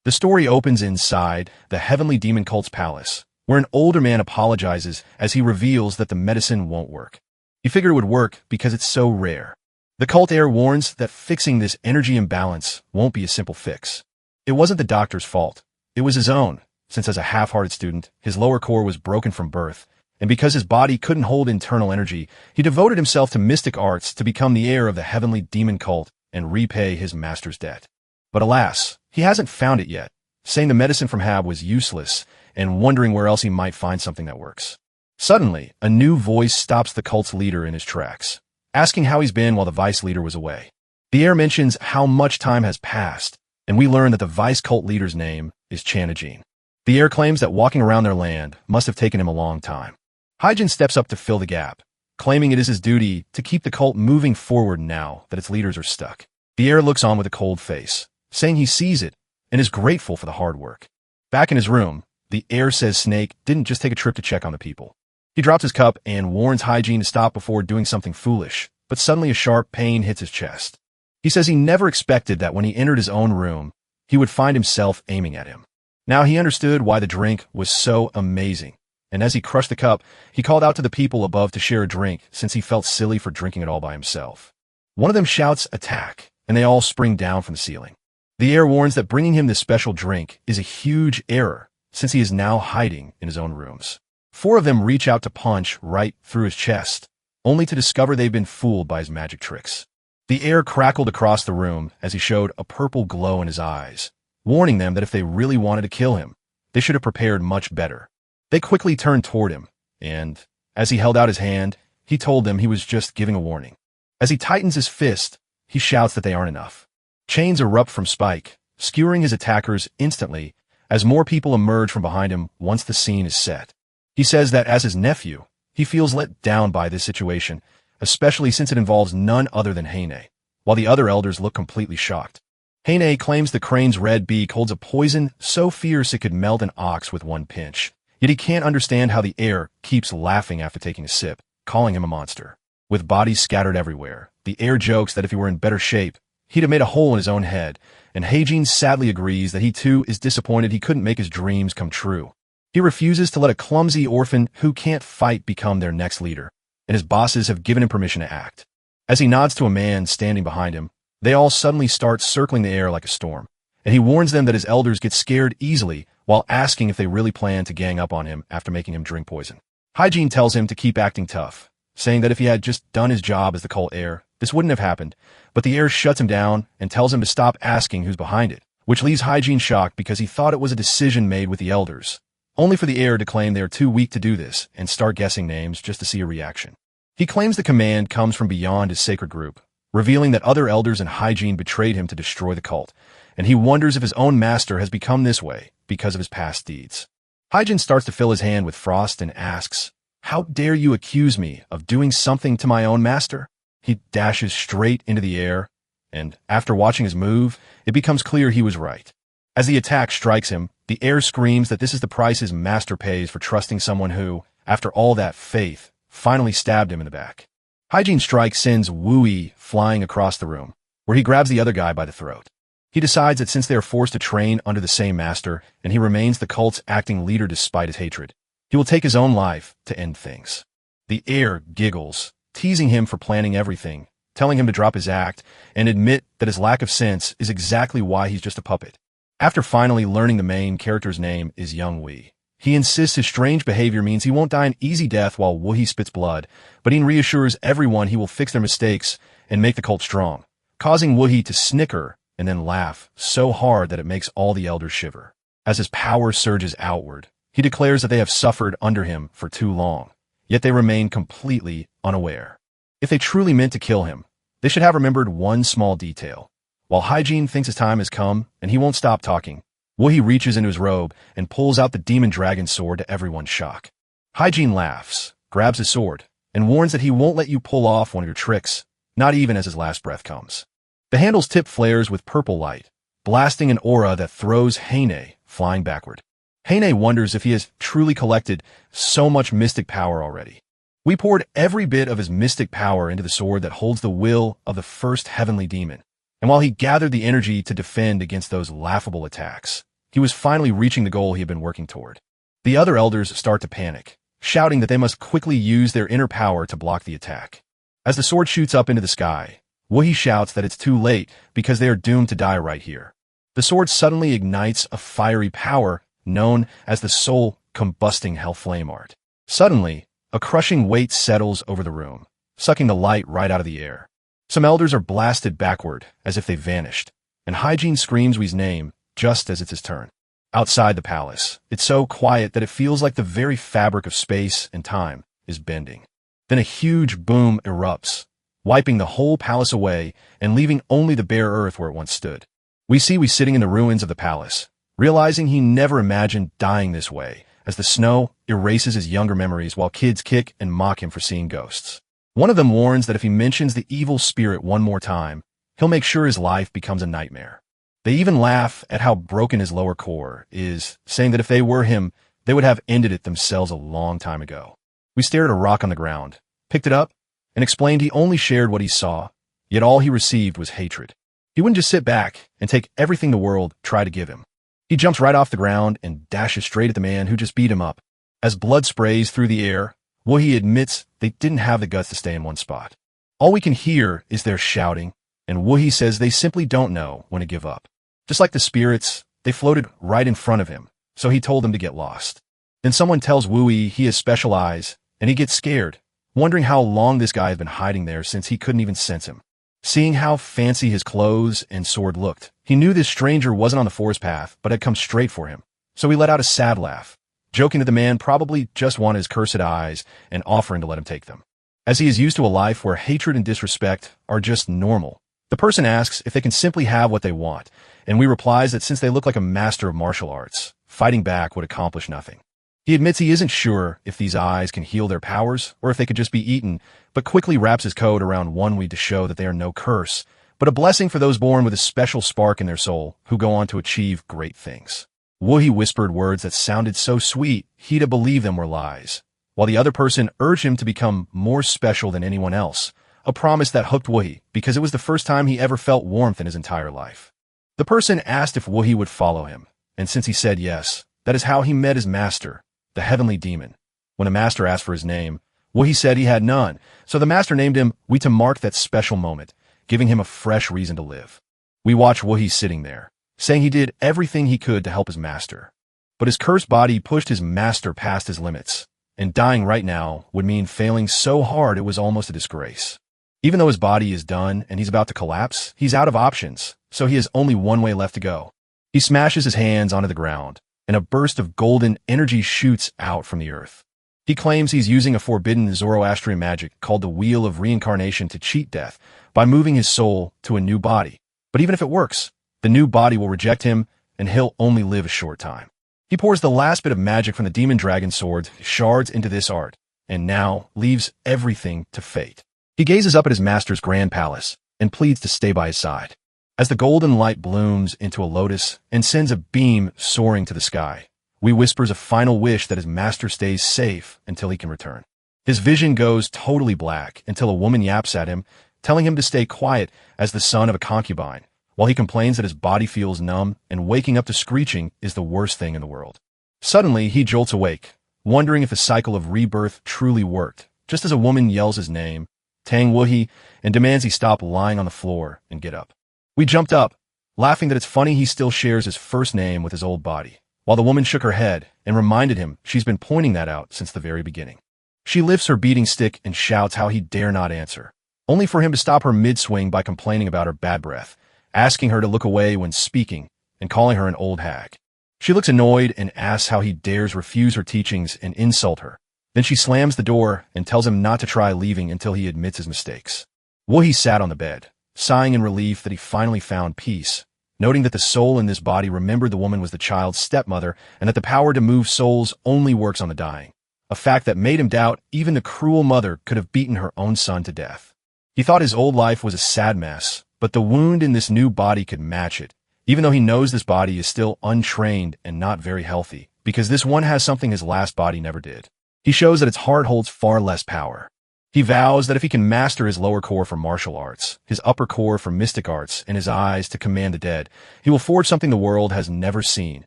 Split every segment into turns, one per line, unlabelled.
The story opens inside the heavenly demon cult's palace, where an older man apologizes as he reveals that the medicine won't work. You figure it would work because it's so rare. The cult heir warns that fixing this energy imbalance won't be a simple fix. It wasn't the doctor's fault. It was his own, since as a half-hearted student, his lower core was broken from birth, and because his body couldn't hold internal energy, he devoted himself to mystic arts to become the heir of the heavenly demon cult and repay his master's debt. But alas, he hasn't found it yet, saying the medicine from Hab was useless and wondering where else he might find something that works. Suddenly, a new voice stops the cult's leader in his tracks, asking how he's been while the vice leader was away. The heir mentions how much time has passed, and we learn that the vice cult leader's name is Chanajin. The heir claims that walking around their land must have taken him a long time. Hyjin steps up to fill the gap, claiming it is his duty to keep the cult moving forward now that its leaders are stuck. The heir looks on with a cold face, saying he sees it and is grateful for the hard work. Back in his room, the heir says Snake didn't just take a trip to check on the people. He drops his cup and warns Hyjin to stop before doing something foolish, but suddenly a sharp pain hits his chest. He says he never expected that when he entered his own room, he would find himself aiming at him. Now he understood why the drink was so amazing, and as he crushed the cup, he called out to the people above to share a drink since he felt silly for drinking it all by himself. One of them shouts, "Attack," and they all spring down from the ceiling. The heir warns that bringing him this special drink is a huge error, since he is now hiding in his own rooms. 4 of them reach out to punch right through his chest, only to discover they've been fooled by his magic tricks. The heir crackled across the room as he showed a purple glow in his eyes, warning them that if they really wanted to kill him, they should have prepared much better. They quickly turned toward him, and, as he held out his hand, he told them he was just giving a warning. As he tightens his fist, he shouts that they aren't enough. Chains erupt from Spike, skewering his attackers instantly as more people emerge from behind him once the scene is set. He says that as his nephew, he feels let down by this situation, especially since it involves none other than Heine, while the other elders look completely shocked. Heine claims the crane's red beak holds a poison so fierce it could melt an ox with one pinch, yet he can't understand how the heir keeps laughing after taking a sip, calling him a monster. With bodies scattered everywhere, the heir jokes that if he were in better shape, he'd have made a hole in his own head, and Heijin sadly agrees that he too is disappointed he couldn't make his dreams come true. He refuses to let a clumsy orphan who can't fight become their next leader, and his bosses have given him permission to act. As he nods to a man standing behind him, they all suddenly start circling the air like a storm, and he warns them that his elders get scared easily while asking if they really plan to gang up on him after making him drink poison. Hyjin tells him to keep acting tough, saying that if he had just done his job as the cult heir, this wouldn't have happened, but the heir shuts him down and tells him to stop asking who's behind it, which leaves Hyjin shocked because he thought it was a decision made with the elders, only for the heir to claim they are too weak to do this and start guessing names just to see a reaction. He claims the command comes from beyond his sacred group, revealing that other elders and Hyjin betrayed him to destroy the cult, and he wonders if his own master has become this way because of his past deeds. Hyjin starts to fill his hand with frost and asks, "How dare you accuse me of doing something to my own master?" He dashes straight into the air, and after watching his move, it becomes clear he was right. As the attack strikes him, the heir screams that this is the price his master pays for trusting someone who, after all that faith, finally stabbed him in the back. Hyjin's strike sends Wui flying across the room, where he grabs the other guy by the throat. He decides that since they are forced to train under the same master, and he remains the cult's acting leader despite his hatred, he will take his own life to end things. The heir giggles, teasing him for planning everything, telling him to drop his act, and admit that his lack of sense is exactly why he's just a puppet. After finally learning the main character's name is Young Wei, he insists his strange behavior means he won't die an easy death while Woohee spits blood, but he reassures everyone he will fix their mistakes and make the cult strong, causing Woohee to snicker and then laugh so hard that it makes all the elders shiver. As his power surges outward, he declares that they have suffered under him for too long, yet they remain completely unaware. If they truly meant to kill him, they should have remembered one small detail. While Hyjin thinks his time has come and he won't stop talking, Woohee reaches into his robe and pulls out the demon dragon sword to everyone's shock. Hyjin laughs, grabs his sword, and warns that he won't let you pull off one of your tricks, not even as his last breath comes. The handle's tip flares with purple light, blasting an aura that throws Heine flying backward. Heine wonders if he has truly collected so much mystic power already. We poured every bit of his mystic power into the sword that holds the will of the first heavenly demon, and while he gathered the energy to defend against those laughable attacks, He was finally reaching the goal he had been working toward. The other elders start to panic, shouting that they must quickly use their inner power to block the attack. As the sword shoots up into the sky, Wuhi shouts that it's too late because they are doomed to die right here. The sword suddenly ignites a fiery power known as the soul-combusting hell flame art. Suddenly, a crushing weight settles over the room, sucking the light right out of the air. Some elders are blasted backward as if they vanished, and Hygiene screams Wui's name just as it's his turn. Outside the palace, it's so quiet that it feels like the very fabric of space and time is bending. Then a huge boom erupts, wiping the whole palace away and leaving only the bare earth where it once stood. We see Wui sitting in the ruins of the palace, realizing he never imagined dying this way, as the snow erases his younger memories while kids kick and mock him for seeing ghosts. One of them warns that if he mentions the evil spirit one more time, he'll make sure his life becomes a nightmare. They even laugh at how broken his lower core is, saying that if they were him, they would have ended it themselves a long time ago. We stared at a rock on the ground, picked it up, and explained he only shared what he saw, yet all he received was hatred. He wouldn't just sit back and take everything the world tried to give him. He jumps right off the ground and dashes straight at the man who just beat him up. As blood sprays through the air, Wuhi admits they didn't have the guts to stay in one spot. All we can hear is their shouting, and Wuhi says they simply don't know when to give up. Just like the spirits, they floated right in front of him, so he told them to get lost. Then someone tells Wuhi he has special eyes, and he gets scared, wondering how long this guy had been hiding there since he couldn't even sense him. Seeing how fancy his clothes and sword looked, he knew this stranger wasn't on the forest path, but had come straight for him. So he let out a sad laugh, joking that the man probably just wanted his cursed eyes and offering to let him take them. As he is used to a life where hatred and disrespect are just normal, the person asks if they can simply have what they want, and Wui replies that since they look like a master of martial arts, fighting back would accomplish nothing. He admits he isn't sure if these eyes can heal their powers or if they could just be eaten, but quickly wraps his code around one Wui to show that they are no curse, but a blessing for those born with a special spark in their soul who go on to achieve great things. Wuhi whispered words that sounded so sweet he'd have believed them were lies, while the other person urged him to become more special than anyone else, a promise that hooked Wuhi because it was the first time he ever felt warmth in his entire life. The person asked if Wuhi would follow him, and since he said yes, that is how he met his master, the heavenly demon. When the master asked for his name, Wuhi said he had none, so the master named him Wui to mark that special moment, giving him a fresh reason to live. We watch Wuhi sitting there, saying he did everything he could to help his master. But his cursed body pushed his master past his limits, and dying right now would mean failing so hard it was almost a disgrace. Even though his body is done and he's about to collapse, he's out of options, so he has only one way left to go. He smashes his hands onto the ground, and a burst of golden energy shoots out from the earth. He claims he's using a forbidden Zoroastrian magic called the Wheel of Reincarnation to cheat death by moving his soul to a new body. But even if it works, the new body will reject him, and he'll only live a short time. He pours the last bit of magic from the demon dragon sword's shards into this art, and now leaves everything to fate. He gazes up at his master's grand palace and pleads to stay by his side. As the golden light blooms into a lotus and sends a beam soaring to the sky, Wui whispers a final wish that his master stays safe until he can return. His vision goes totally black until a woman yaps at him, telling him to stay quiet as the son of a concubine, while he complains that his body feels numb and waking up to screeching is the worst thing in the world. Suddenly, he jolts awake, wondering if the cycle of rebirth truly worked, just as a woman yells his name, Tang Wuhi, and demands he stop lying on the floor and get up. We jumped up, laughing that it's funny he still shares his first name with his old body, while the woman shook her head and reminded him she's been pointing that out since the very beginning. She lifts her beating stick and shouts how he dare not answer, only for him to stop her mid-swing by complaining about her bad breath, asking her to look away when speaking, and calling her an old hag. She looks annoyed and asks how he dares refuse her teachings and insult her. Then she slams the door and tells him not to try leaving until he admits his mistakes. Wuhi sat on the bed, sighing in relief that he finally found peace, noting that the soul in this body remembered the woman was the child's stepmother and that the power to move souls only works on the dying, a fact that made him doubt even the cruel mother could have beaten her own son to death. He thought his old life was a sad mess, but the wound in this new body could match it, even though he knows this body is still untrained and not very healthy, because this one has something his last body never did. He shows that its heart holds far less power. He vows that if he can master his lower core for martial arts, his upper core for mystic arts, and his eyes to command the dead, he will forge something the world has never seen,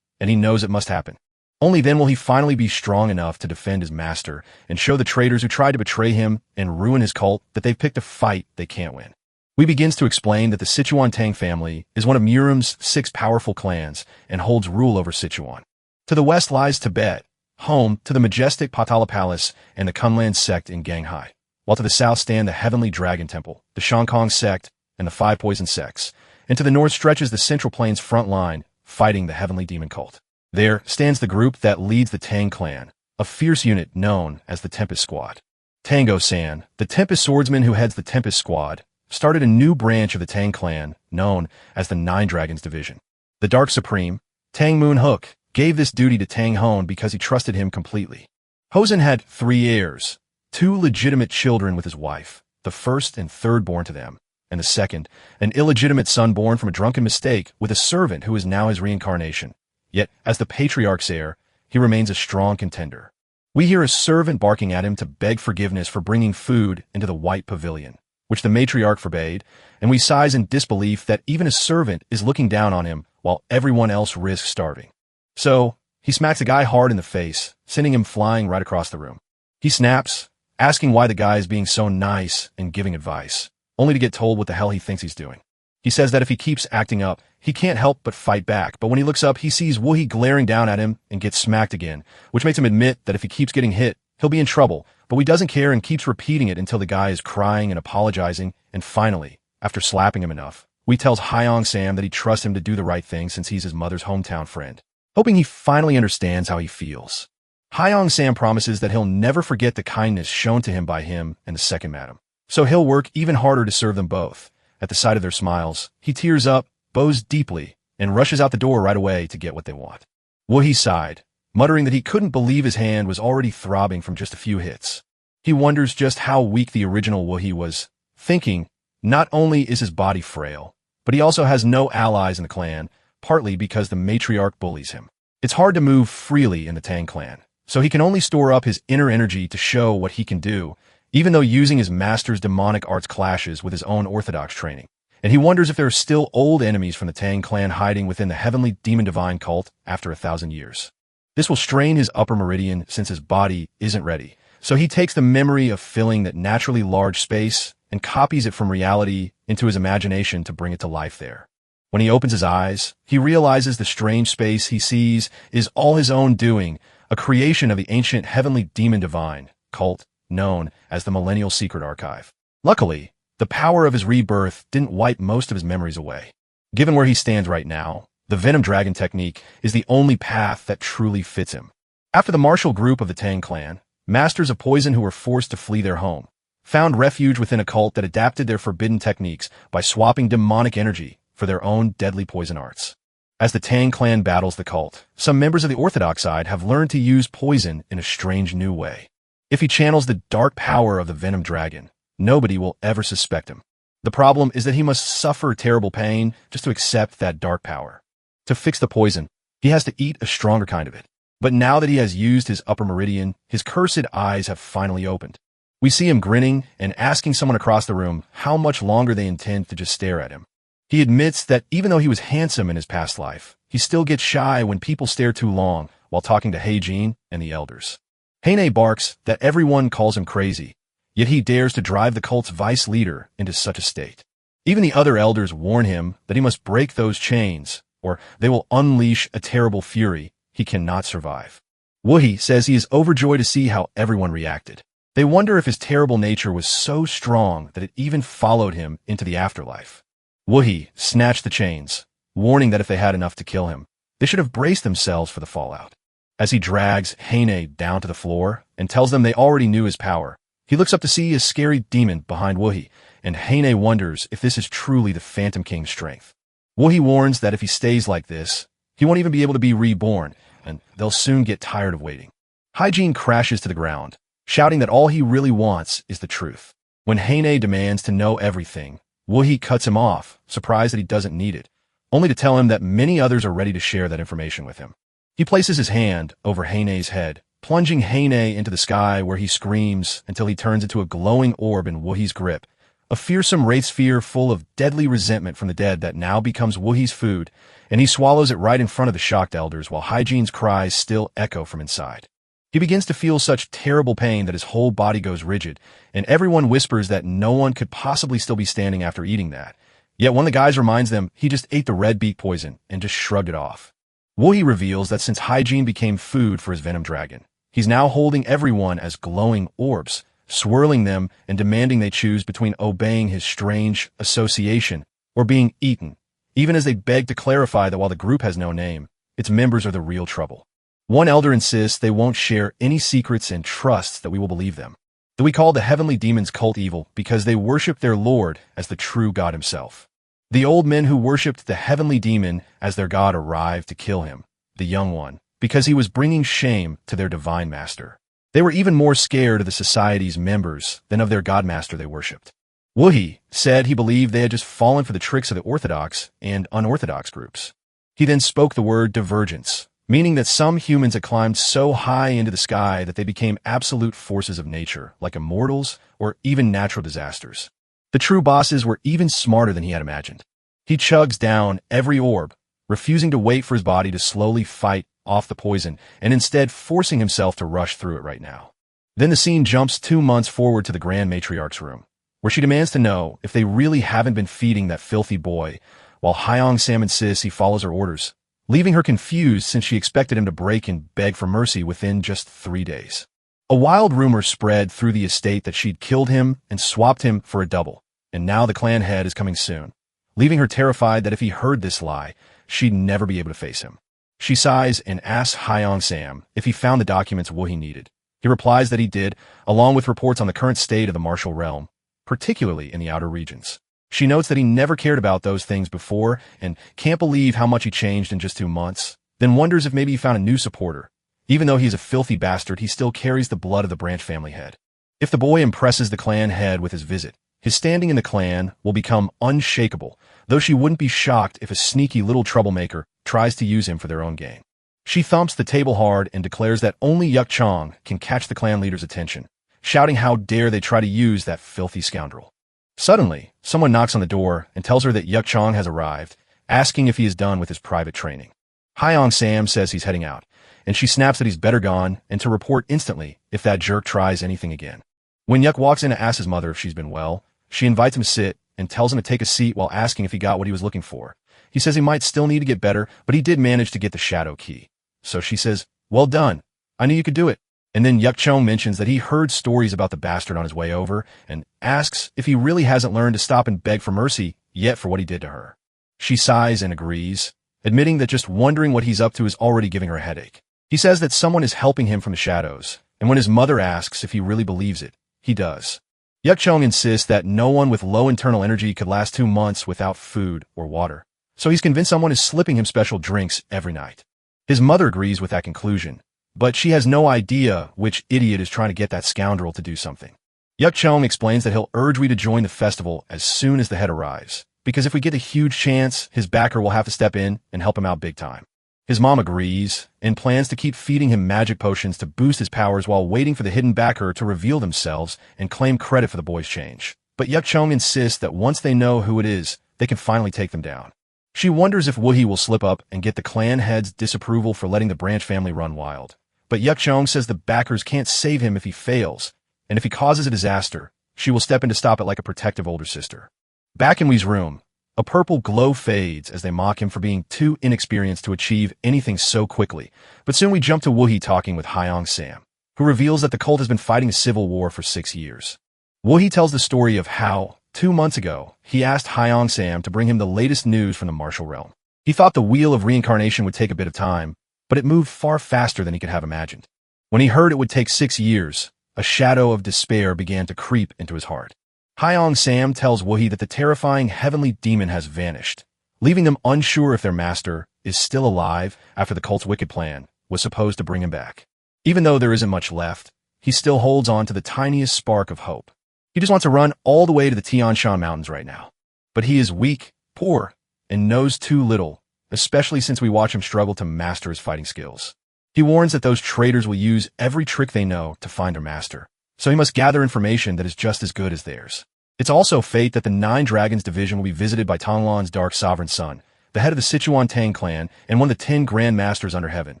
and he knows it must happen. Only then will he finally be strong enough to defend his master and show the traitors who tried to betray him and ruin his cult that they've picked a fight they can't win. He begins to explain that the Sichuan Tang family is one of Murim's 6 powerful clans and holds rule over Sichuan. To the west lies Tibet, home to the majestic Potala Palace and the Kunlan sect in Ganghai, while to the south stand the Heavenly Dragon Temple, the Shangkong sect, and the 5 poison sects, and to the north stretches the Central Plains front line, fighting the Heavenly Demon Cult. There stands the group that leads the Tang clan, a fierce unit known as the Tempest Squad. Tango-san, the Tempest swordsman who heads the Tempest Squad, started a new branch of the Tang clan known as the Nine Dragons Division. The Dark Supreme, Tang Moon Hook, gave this duty to Tang Hon because he trusted him completely. Hosen had 3 heirs, 2 legitimate children with his wife, the first and third born to them, and the second, an illegitimate son born from a drunken mistake with a servant who is now his reincarnation. Yet, as the patriarch's heir, he remains a strong contender. We hear a servant barking at him to beg forgiveness for bringing food into the White Pavilion, which the matriarch forbade, and we sighs in disbelief that even a servant is looking down on him while everyone else risks starving. So, he smacks a guy hard in the face, sending him flying right across the room. He snaps, asking why the guy is being so nice and giving advice, only to get told what the hell he thinks he's doing. He says that if he keeps acting up, he can't help but fight back, but when he looks up, he sees Woohee glaring down at him and gets smacked again, which makes him admit that if he keeps getting hit, he'll be in trouble, but he doesn't care and keeps repeating it until the guy is crying and apologizing, and finally, after slapping him enough, Wee tells Hyong Sam that he trusts him to do the right thing since he's his mother's hometown friend, hoping he finally understands how he feels. Hyong Sam promises that he'll never forget the kindness shown to him by him and the second madam, so he'll work even harder to serve them both. At the sight of their smiles, he tears up, bows deeply, and rushes out the door right away to get what they want. Woohee sighed, muttering that he couldn't believe his hand was already throbbing from just a few hits. He wonders just how weak the original Woohee was, thinking, not only is his body frail, but he also has no allies in the clan, partly because the matriarch bullies him. It's hard to move freely in the Tang clan, so he can only store up his inner energy to show what he can do, even though using his master's demonic arts clashes with his own orthodox training. And he wonders if there are still old enemies from the Tang clan hiding within the heavenly demon divine cult after 1,000 years. This will strain his upper meridian since his body isn't ready, so he takes the memory of filling that naturally large space and copies it from reality into his imagination to bring it to life there. When he opens his eyes, he realizes the strange space he sees is all his own doing, a creation of the ancient heavenly demon divine cult known as the Millennial Secret Archive. Luckily, the power of his rebirth didn't wipe most of his memories away. Given where he stands right now, the Venom Dragon technique is the only path that truly fits him. After the martial group of the Tang clan, masters of poison who were forced to flee their home, found refuge within a cult that adapted their forbidden techniques by swapping demonic energy for their own deadly poison arts. As the Tang clan battles the cult, some members of the orthodox side have learned to use poison in a strange new way. If he channels the dark power of the Venom Dragon, nobody will ever suspect him. The problem is that he must suffer terrible pain just to accept that dark power. To fix the poison, he has to eat a stronger kind of it. But now that he has used his upper meridian, his cursed eyes have finally opened. We see him grinning and asking someone across the room how much longer they intend to just stare at him. He admits that even though he was handsome in his past life, he still gets shy when people stare too long while talking to Heijin and the elders. Heine barks that everyone calls him crazy, yet he dares to drive the cult's vice leader into such a state. Even the other elders warn him that he must break those chains, or they will unleash a terrible fury he cannot survive. Woohee says he is overjoyed to see how everyone reacted. They wonder if his terrible nature was so strong that it even followed him into the afterlife. Woohee snatched the chains, warning that if they had enough to kill him, they should have braced themselves for the fallout. As he drags Heine down to the floor and tells them they already knew his power, he looks up to see a scary demon behind Woohee, and Heine wonders if this is truly the Phantom King's strength. Woohee warns that if he stays like this, he won't even be able to be reborn, and they'll soon get tired of waiting. Hygiene crashes to the ground, shouting that all he really wants is the truth. When Heine demands to know everything, Woohee cuts him off, surprised that he doesn't need it, only to tell him that many others are ready to share that information with him. He places his hand over Heine's head, plunging Heine into the sky where he screams until he turns into a glowing orb in Woohee's grip, a fearsome wraith sphere full of deadly resentment from the dead that now becomes Wuhi's food, and he swallows it right in front of the shocked elders while Hygiene's cries still echo from inside. He begins to feel such terrible pain that his whole body goes rigid, and everyone whispers that no one could possibly still be standing after eating that. Yet one of the guys reminds them he just ate the red beak poison and just shrugged it off. Wuhi reveals that since Hygiene became food for his venom dragon, he's now holding everyone as glowing orbs, swirling them and demanding they choose between obeying his strange association or being eaten, even as they beg to clarify that while the group has no name, its members are the real trouble. One elder insists they won't share any secrets and trusts that we will believe them. That we call the heavenly demons cult evil because they worship their lord as the true God himself. The old men who worshipped the heavenly demon as their god arrived to kill him, the young one, because he was bringing shame to their divine master. They were even more scared of the society's members than of their godmaster they worshipped. Wuhi said he believed they had just fallen for the tricks of the orthodox and unorthodox groups. He then spoke the word divergence, meaning that some humans had climbed so high into the sky that they became absolute forces of nature, like immortals or even natural disasters. The true bosses were even smarter than he had imagined. He chugs down every orb, refusing to wait for his body to slowly fight off the poison, and instead forcing himself to rush through it right now. Then the scene jumps 2 months forward to the Grand Matriarch's room, where she demands to know if they really haven't been feeding that filthy boy, while Hyong Sam insists he follows her orders, leaving her confused since she expected him to break and beg for mercy within just 3 days. A wild rumor spread through the estate that she'd killed him and swapped him for a double, and now the clan head is coming soon, leaving her terrified that if he heard this lie, she'd never be able to face him. She sighs and asks Hyong Sam if he found the documents Wuhi needed. He replies that he did, along with reports on the current state of the martial realm, particularly in the outer regions. She notes that he never cared about those things before and can't believe how much he changed in just 2 months, then wonders if maybe he found a new supporter. Even though he's a filthy bastard, he still carries the blood of the branch family head. If the boy impresses the clan head with his visit, his standing in the clan will become unshakable, though she wouldn't be shocked if a sneaky little troublemaker tries to use him for their own gain. She thumps the table hard and declares that only Yuk Chong can catch the clan leader's attention, shouting how dare they try to use that filthy scoundrel. Suddenly, someone knocks on the door and tells her that Yuk Chong has arrived, asking if he is done with his private training. Hyong Sam says he's heading out, and she snaps that he's better gone and to report instantly if that jerk tries anything again. When Yuk walks in to ask his mother if she's been well, she invites him to sit and tells him to take a seat while asking if he got what he was looking for. He says he might still need to get better, but he did manage to get the shadow key. So she says, "Well done. I knew you could do it." And then Yuk Chong mentions that he heard stories about the bastard on his way over and asks if he really hasn't learned to stop and beg for mercy yet for what he did to her. She sighs and agrees, admitting that just wondering what he's up to is already giving her a headache. He says that someone is helping him from the shadows, and when his mother asks if he really believes it, he does. Yuk Chong insists that no one with low internal energy could last 2 months without food or water, so he's convinced someone is slipping him special drinks every night. His mother agrees with that conclusion, but she has no idea which idiot is trying to get that scoundrel to do something. Yuk Chong explains that he'll urge we to join the festival as soon as the head arrives, because if we get a huge chance, his backer will have to step in and help him out big time. His mom agrees and plans to keep feeding him magic potions to boost his powers while waiting for the hidden backer to reveal themselves and claim credit for the boy's change. But Yuk Chong insists that once they know who it is, they can finally take them down. She wonders if Wuhi will slip up and get the clan head's disapproval for letting the branch family run wild. But Yuk Chong says the backers can't save him if he fails, and if he causes a disaster, she will step in to stop it like a protective older sister. Back in Wui's room, a purple glow fades as they mock him for being too inexperienced to achieve anything so quickly, but soon we jump to Wuhi talking with Hyong Sam, who reveals that the cult has been fighting a civil war for 6 years. Wuhi tells the story of how, 2 months ago, he asked Hyong Sam to bring him the latest news from the martial realm. He thought the wheel of reincarnation would take a bit of time, but it moved far faster than he could have imagined. When he heard it would take 6 years, a shadow of despair began to creep into his heart. Hyong Sam tells Wuhi that the terrifying heavenly demon has vanished, leaving them unsure if their master is still alive after the cult's wicked plan was supposed to bring him back. Even though there isn't much left, he still holds on to the tiniest spark of hope. He just wants to run all the way to the Tian Shan Mountains right now. But he is weak, poor, and knows too little, especially since we watch him struggle to master his fighting skills. He warns that those traitors will use every trick they know to find their master, so he must gather information that is just as good as theirs. It's also fate that the Nine Dragons division will be visited by Tonglan's Dark Sovereign Son, the head of the Sichuan Tang clan and one of the 10 Grand Masters under heaven,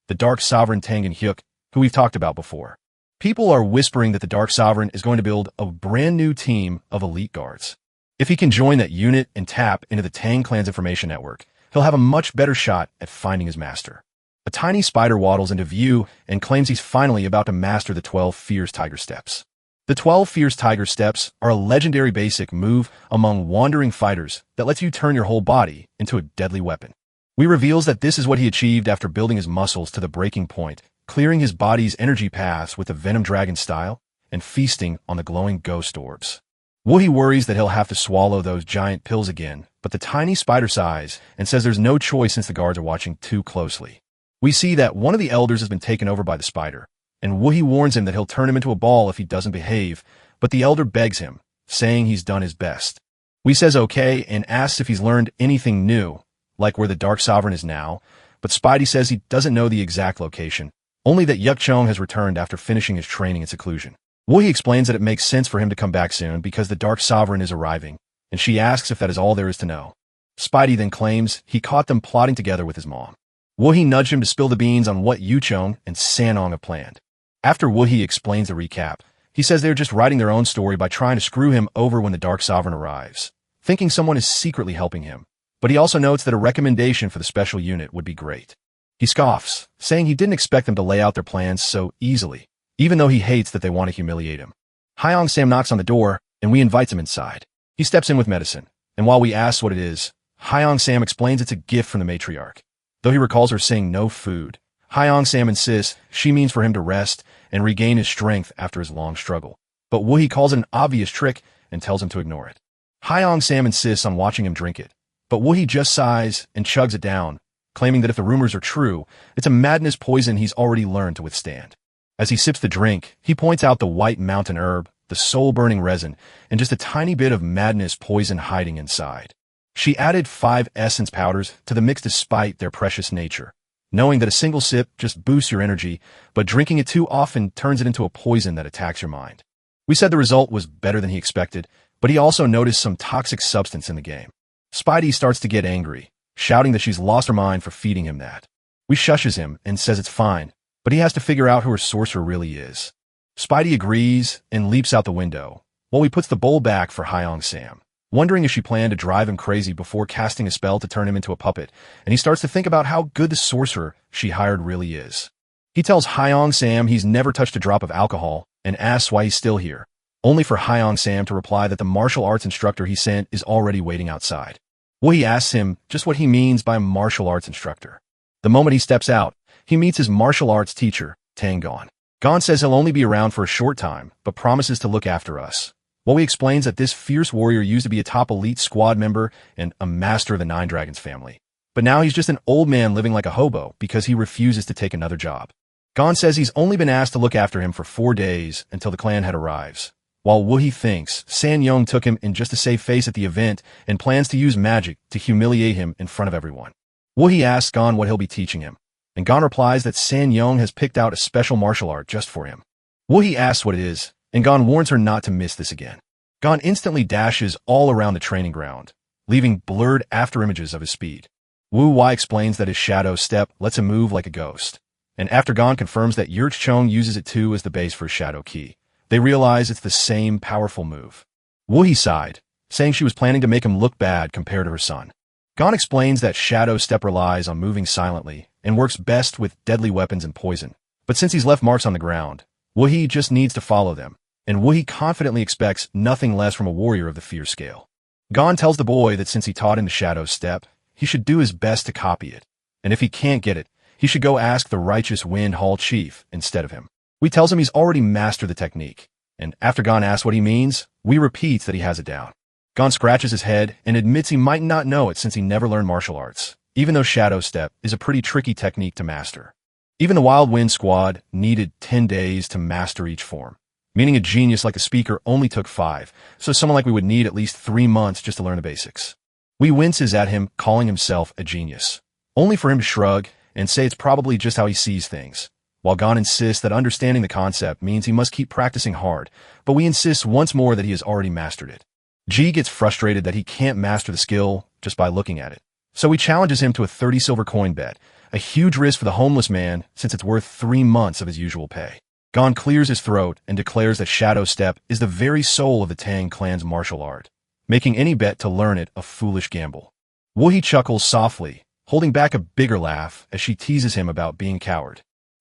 the Dark Sovereign Tangan Hyuk, who we've talked about before. People are whispering that the Dark Sovereign is going to build a brand new team of elite guards. If he can join that unit and tap into the Tang clan's information network, he'll have a much better shot at finding his master. A tiny spider waddles into view and claims he's finally about to master the 12 Fierce Tiger Steps. The 12 Fierce Tiger Steps are a legendary basic move among wandering fighters that lets you turn your whole body into a deadly weapon. We reveals that this is what he achieved after building his muscles to the breaking point, clearing his body's energy paths with the Venom Dragon style, and feasting on the glowing ghost orbs. Woohee worries that he'll have to swallow those giant pills again, but the tiny spider sighs and says there's no choice since the guards are watching too closely. We see that one of the elders has been taken over by the spider, and Woohee warns him that he'll turn him into a ball if he doesn't behave, but the elder begs him, saying he's done his best. We says okay and asks if he's learned anything new, like where the Dark Sovereign is now, but Spidey says he doesn't know the exact location, only that Yuk Chong has returned after finishing his training in seclusion. Woohee explains that it makes sense for him to come back soon because the Dark Sovereign is arriving, and she asks if that is all there is to know. Spidey then claims he caught them plotting together with his mom. Woohee nudged him to spill the beans on what Yu Chong and Sanong have planned. After Woohee explains the recap, he says they're just writing their own story by trying to screw him over when the Dark Sovereign arrives, thinking someone is secretly helping him. But he also notes that a recommendation for the special unit would be great. He scoffs, saying he didn't expect them to lay out their plans so easily, even though he hates that they want to humiliate him. Hyong Sam knocks on the door, and we invite him inside. He steps in with medicine, and while we ask what it is, Hyong Sam explains it's a gift from the matriarch. Though he recalls her saying no food, Hyong Sam insists she means for him to rest and regain his strength after his long struggle. But Woohee calls it an obvious trick and tells him to ignore it. Hyong Sam insists on watching him drink it, but Woohee just sighs and chugs it down, claiming that if the rumors are true, it's a madness poison he's already learned to withstand. As he sips the drink, he points out the white mountain herb, the soul-burning resin, and just a tiny bit of madness poison hiding inside. She added 5 essence powders to the mix despite their precious nature, knowing that a single sip just boosts your energy, but drinking it too often turns it into a poison that attacks your mind. We said the result was better than he expected, but he also noticed some toxic substance in the game. Spidey starts to get angry, shouting that she's lost her mind for feeding him that. We shushes him and says it's fine, but he has to figure out who her sorcerer really is. Spidey agrees and leaps out the window, while he puts the bowl back for Hyong Sam, wondering if she planned to drive him crazy before casting a spell to turn him into a puppet, and he starts to think about how good the sorcerer she hired really is. He tells Hyong Sam he's never touched a drop of alcohol and asks why he's still here, only for Hyong Sam to reply that the martial arts instructor he sent is already waiting outside. Woohee asks him just what he means by martial arts instructor. The moment he steps out, he meets his martial arts teacher, Tang Gon. Gon says he'll only be around for a short time, but promises to look after us. Woohee explains that this fierce warrior used to be a top elite squad member and a master of the Nine Dragons family. But now he's just an old man living like a hobo because he refuses to take another job. Gon says he's only been asked to look after him for 4 days until the clan head arrives, while Woohee thinks San Yong took him in just to save face at the event and plans to use magic to humiliate him in front of everyone. Woohee asks Gon what he'll be teaching him, and Gon replies that San Yong has picked out a special martial art just for him. Woohee asks what it is, and Gon warns her not to miss this again. Gon instantly dashes all around the training ground, leaving blurred afterimages of his speed. Wu Wai explains that his shadow step lets him move like a ghost, and after Gon confirms that Yurch Chong uses it too as the base for his shadow key, they realize it's the same powerful move. Woohee sighed, saying she was planning to make him look bad compared to her son. Gon explains that shadow step relies on moving silently and works best with deadly weapons and poison, but since he's left marks on the ground, Woohee just needs to follow them, and Woohee confidently expects nothing less from a warrior of the fear scale. Gon tells the boy that since he taught him the shadow step, he should do his best to copy it, and if he can't get it, he should go ask the righteous Wind Hall chief instead of him. We tells him he's already mastered the technique, and after Gon asks what he means, we repeats that he has it down. Gon scratches his head and admits he might not know it since he never learned martial arts, even though shadow step is a pretty tricky technique to master. Even the Wild Wind squad needed 10 days to master each form, meaning a genius like the speaker only took 5, so someone like we would need at least 3 months just to learn the basics. We winces at him calling himself a genius, only for him to shrug and say it's probably just how he sees things, while Gon insists that understanding the concept means he must keep practicing hard, but we insist once more that he has already mastered it. Qi gets frustrated that he can't master the skill just by looking at it. So he challenges him to a 30 silver coin bet, a huge risk for the homeless man since it's worth 3 months of his usual pay. Gon clears his throat and declares that Shadow Step is the very soul of the Tang clan's martial art, making any bet to learn it a foolish gamble. Wuhi chuckles softly, holding back a bigger laugh as she teases him about being a coward.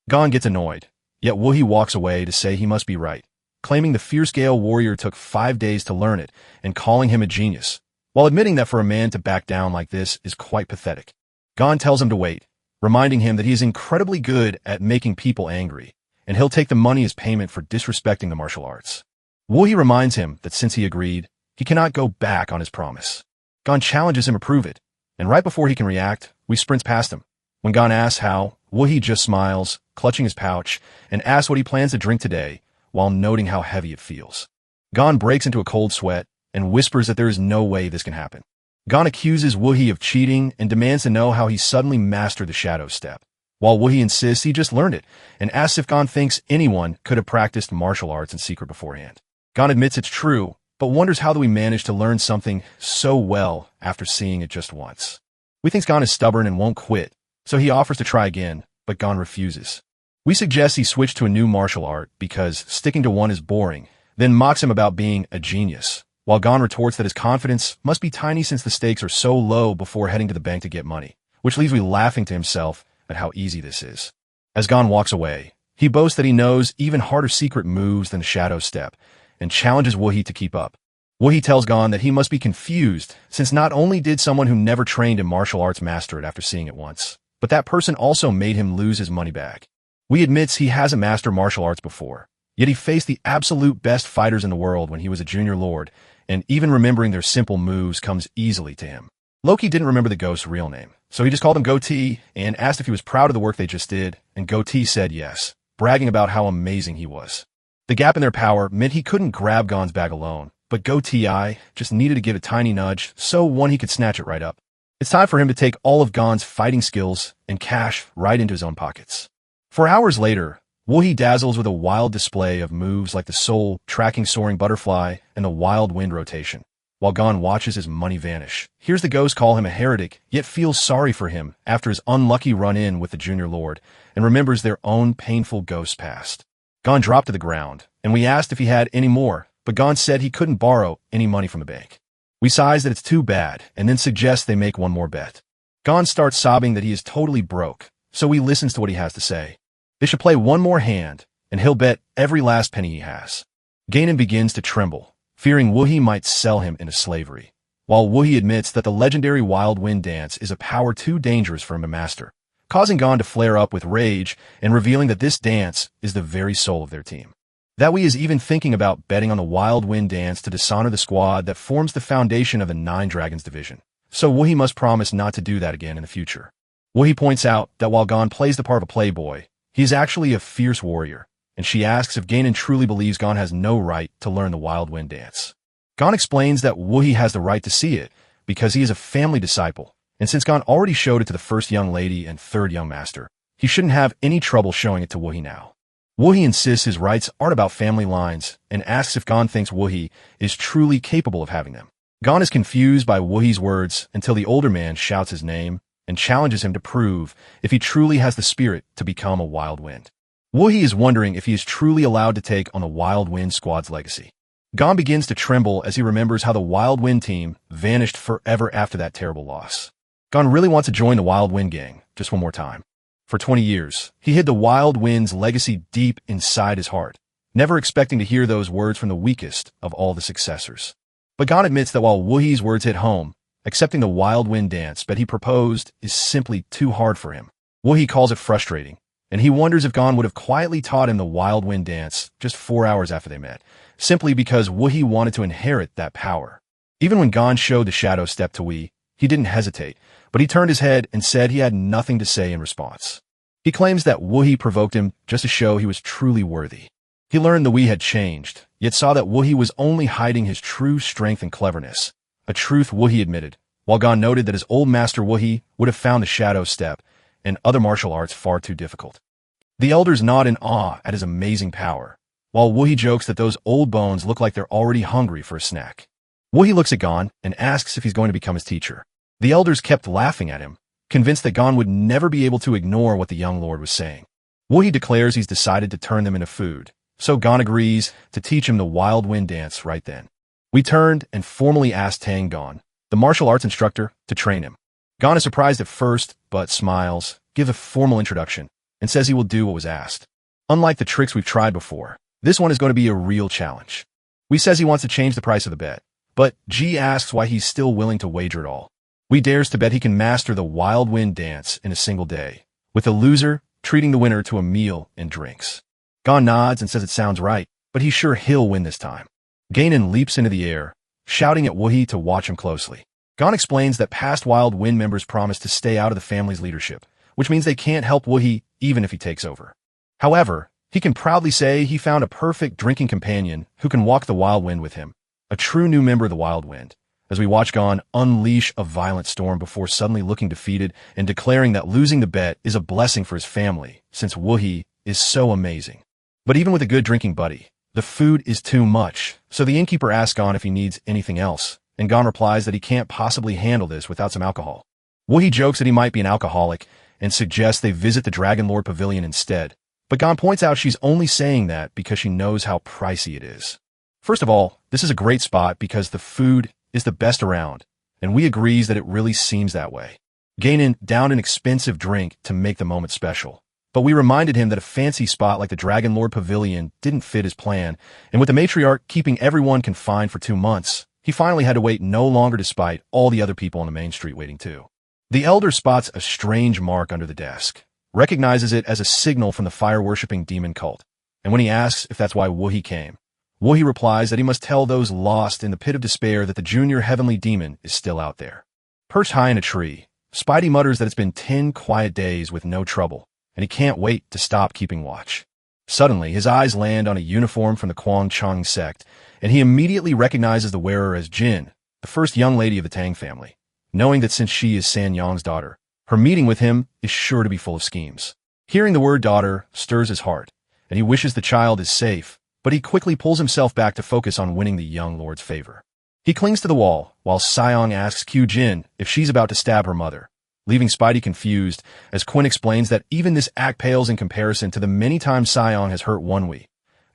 Gon gets annoyed, yet Wuhi walks away to say he must be right, claiming the fierce Gale warrior took 5 days to learn it and calling him a genius, while admitting that for a man to back down like this is quite pathetic. Gon tells him to wait, reminding him that he is incredibly good at making people angry, and he'll take the money as payment for disrespecting the martial arts. Wuhi reminds him that since he agreed, he cannot go back on his promise. Gon challenges him to prove it, and right before he can react, we sprint past him. When Gon asks how, Wuhi just smiles, clutching his pouch, and asks what he plans to drink today, while noting how heavy it feels. Gon breaks into a cold sweat and whispers that there is no way this can happen. Gon accuses Wuhi of cheating and demands to know how he suddenly mastered the Shadow Step, while Wuhi insists he just learned it and asks if Gon thinks anyone could have practiced martial arts in secret beforehand. Gon admits it's true, but wonders how we managed to learn something so well after seeing it just once. We think Gon is stubborn and won't quit, so he offers to try again, but Gon refuses. We suggest he switch to a new martial art because sticking to one is boring, then mocks him about being a genius, while Gon retorts that his confidence must be tiny since the stakes are so low before heading to the bank to get money, which leaves me laughing to himself at how easy this is. As Gon walks away, he boasts that he knows even harder secret moves than the Shadow Step, and challenges Wuhi to keep up. Wuhi tells Gon that he must be confused, since not only did someone who never trained in martial arts master it after seeing it once, but that person also made him lose his money back. Wuhi admits he hasn't mastered martial arts before, yet he faced the absolute best fighters in the world when he was a junior lord, and even remembering their simple moves comes easily to him. Loki didn't remember the ghost's real name, so he just called him Goatee and asked if he was proud of the work they just did, and Goatee said yes, bragging about how amazing he was. The gap in their power meant he couldn't grab Gon's bag alone, but Goatee just needed to give a tiny nudge so one he could snatch it right up. It's time for him to take all of Gon's fighting skills and cash right into his own pockets. 4 hours later, Wuhi dazzles with a wild display of moves like the soul tracking soaring butterfly and the wild wind rotation, while Gon watches his money vanish. Hears the ghost call him a heretic, yet feels sorry for him after his unlucky run-in with the junior lord, and remembers their own painful ghost past. Gon dropped to the ground, and we asked if he had any more, but Gon said he couldn't borrow any money from the bank. We sighs that it's too bad, and then suggest they make one more bet. Gon starts sobbing that he is totally broke, so he listens to what he has to say. They should play one more hand, and he'll bet every last penny he has. Ganon begins to tremble, fearing Wuhi might sell him into slavery, while Wuhi admits that the legendary Wild Wind dance is a power too dangerous for him to master, causing Gon to flare up with rage and revealing that this dance is the very soul of their team. That Wuhi is even thinking about betting on the Wild Wind dance to dishonor the squad that forms the foundation of the Nine Dragons division, so Wuhi must promise not to do that again in the future. Wuhi points out that while Gon plays the part of a playboy, he is actually a fierce warrior, and she asks if Ganon truly believes Gon has no right to learn the Wild Wind dance. Gon explains that Wuhi has the right to see it because he is a family disciple, and since Gon already showed it to the first young lady and third young master, he shouldn't have any trouble showing it to Wuhi now. Wuhi insists his rights aren't about family lines and asks if Gon thinks Wuhi is truly capable of having them. Gon is confused by Wuhi's words until the older man shouts his name and challenges him to prove if he truly has the spirit to become a Wild Wind. Wuhi is wondering if he is truly allowed to take on the Wild Wind squad's legacy. Gon begins to tremble as he remembers how the Wild Wind team vanished forever after that terrible loss. Gon really wants to join the Wild Wind gang just one more time. For 20 years, he hid the Wild Wind's legacy deep inside his heart, never expecting to hear those words from the weakest of all the successors. But Gon admits that while Wuhi's words hit home, accepting the Wild Wind dance that he proposed is simply too hard for him. Wuhi calls it frustrating, and he wonders if Gon would have quietly taught him the Wild Wind dance just 4 hours after they met, simply because Wuhi wanted to inherit that power. Even when Gon showed the Shadow Step to Wuhi, he didn't hesitate, but he turned his head and said he had nothing to say in response. He claims that Wuhi provoked him just to show he was truly worthy. He learned the Wuhi had changed, yet saw that Wuhi was only hiding his true strength and cleverness, a truth Wuhi admitted, while Gon noted that his old master Wuhi would have found the Shadow Step and other martial arts far too difficult. The elders nod in awe at his amazing power, while Wuhi jokes that those old bones look like they're already hungry for a snack. Wuhi looks at Gon and asks if he's going to become his teacher. The elders kept laughing at him, convinced that Gon would never be able to ignore what the young lord was saying. Wuhi declares he's decided to turn them into food, so Gon agrees to teach him the wild wind dance right then. We turned and formally asked Tang Gon, the martial arts instructor, to train him. Gon is surprised at first, but smiles, gives a formal introduction, and says he will do what was asked. Unlike the tricks we've tried before, this one is going to be a real challenge. We says he wants to change the price of the bet, but G asks why he's still willing to wager it all. We dares to bet he can master the wild wind dance in a single day, with the loser treating the winner to a meal and drinks. Gon nods and says it sounds right, but he's sure he'll win this time. Ganon leaps into the air, shouting at Wuhi to watch him closely. Gon explains that past Wild Wind members promised to stay out of the family's leadership, which means they can't help Wuhi even if he takes over. However, he can proudly say he found a perfect drinking companion who can walk the Wild Wind with him, a true new member of the Wild Wind, as we watch Gon unleash a violent storm before suddenly looking defeated and declaring that losing the bet is a blessing for his family, since Wuhi is so amazing. But even with a good drinking buddy, the food is too much, so the innkeeper asks Gon if he needs anything else, and Gon replies that he can't possibly handle this without some alcohol. Wuhi jokes that he might be an alcoholic and suggests they visit the Dragon Lord Pavilion instead, but Gon points out she's only saying that because she knows how pricey it is. First of all, this is a great spot because the food is the best around, and we agrees that it really seems that way. Ganon downed an expensive drink to make the moment special, but we reminded him that a fancy spot like the Dragon Lord Pavilion didn't fit his plan, and with the matriarch keeping everyone confined for 2 months, he finally had to wait no longer despite all the other people on the main street waiting too. The elder spots a strange mark under the desk, recognizes it as a signal from the fire-worshipping demon cult, and when he asks if that's why Wuhi came, Wuhi replies that he must tell those lost in the pit of despair that the junior heavenly demon is still out there. Perched high in a tree, Spidey mutters that it's been 10 quiet days with no trouble, and he can't wait to stop keeping watch. Suddenly, his eyes land on a uniform from the Quang sect, and he immediately recognizes the wearer as Jin, the first young lady of the Tang family, knowing that since she is San Yong's daughter, her meeting with him is sure to be full of schemes. Hearing the word daughter stirs his heart, and he wishes the child is safe, but he quickly pulls himself back to focus on winning the young lord's favor. He clings to the wall, while Saiyong asks Q Jin if she's about to stab her mother, leaving Spidey confused as Quinn explains that even this act pales in comparison to the many times Saiyong has hurt Wonwee,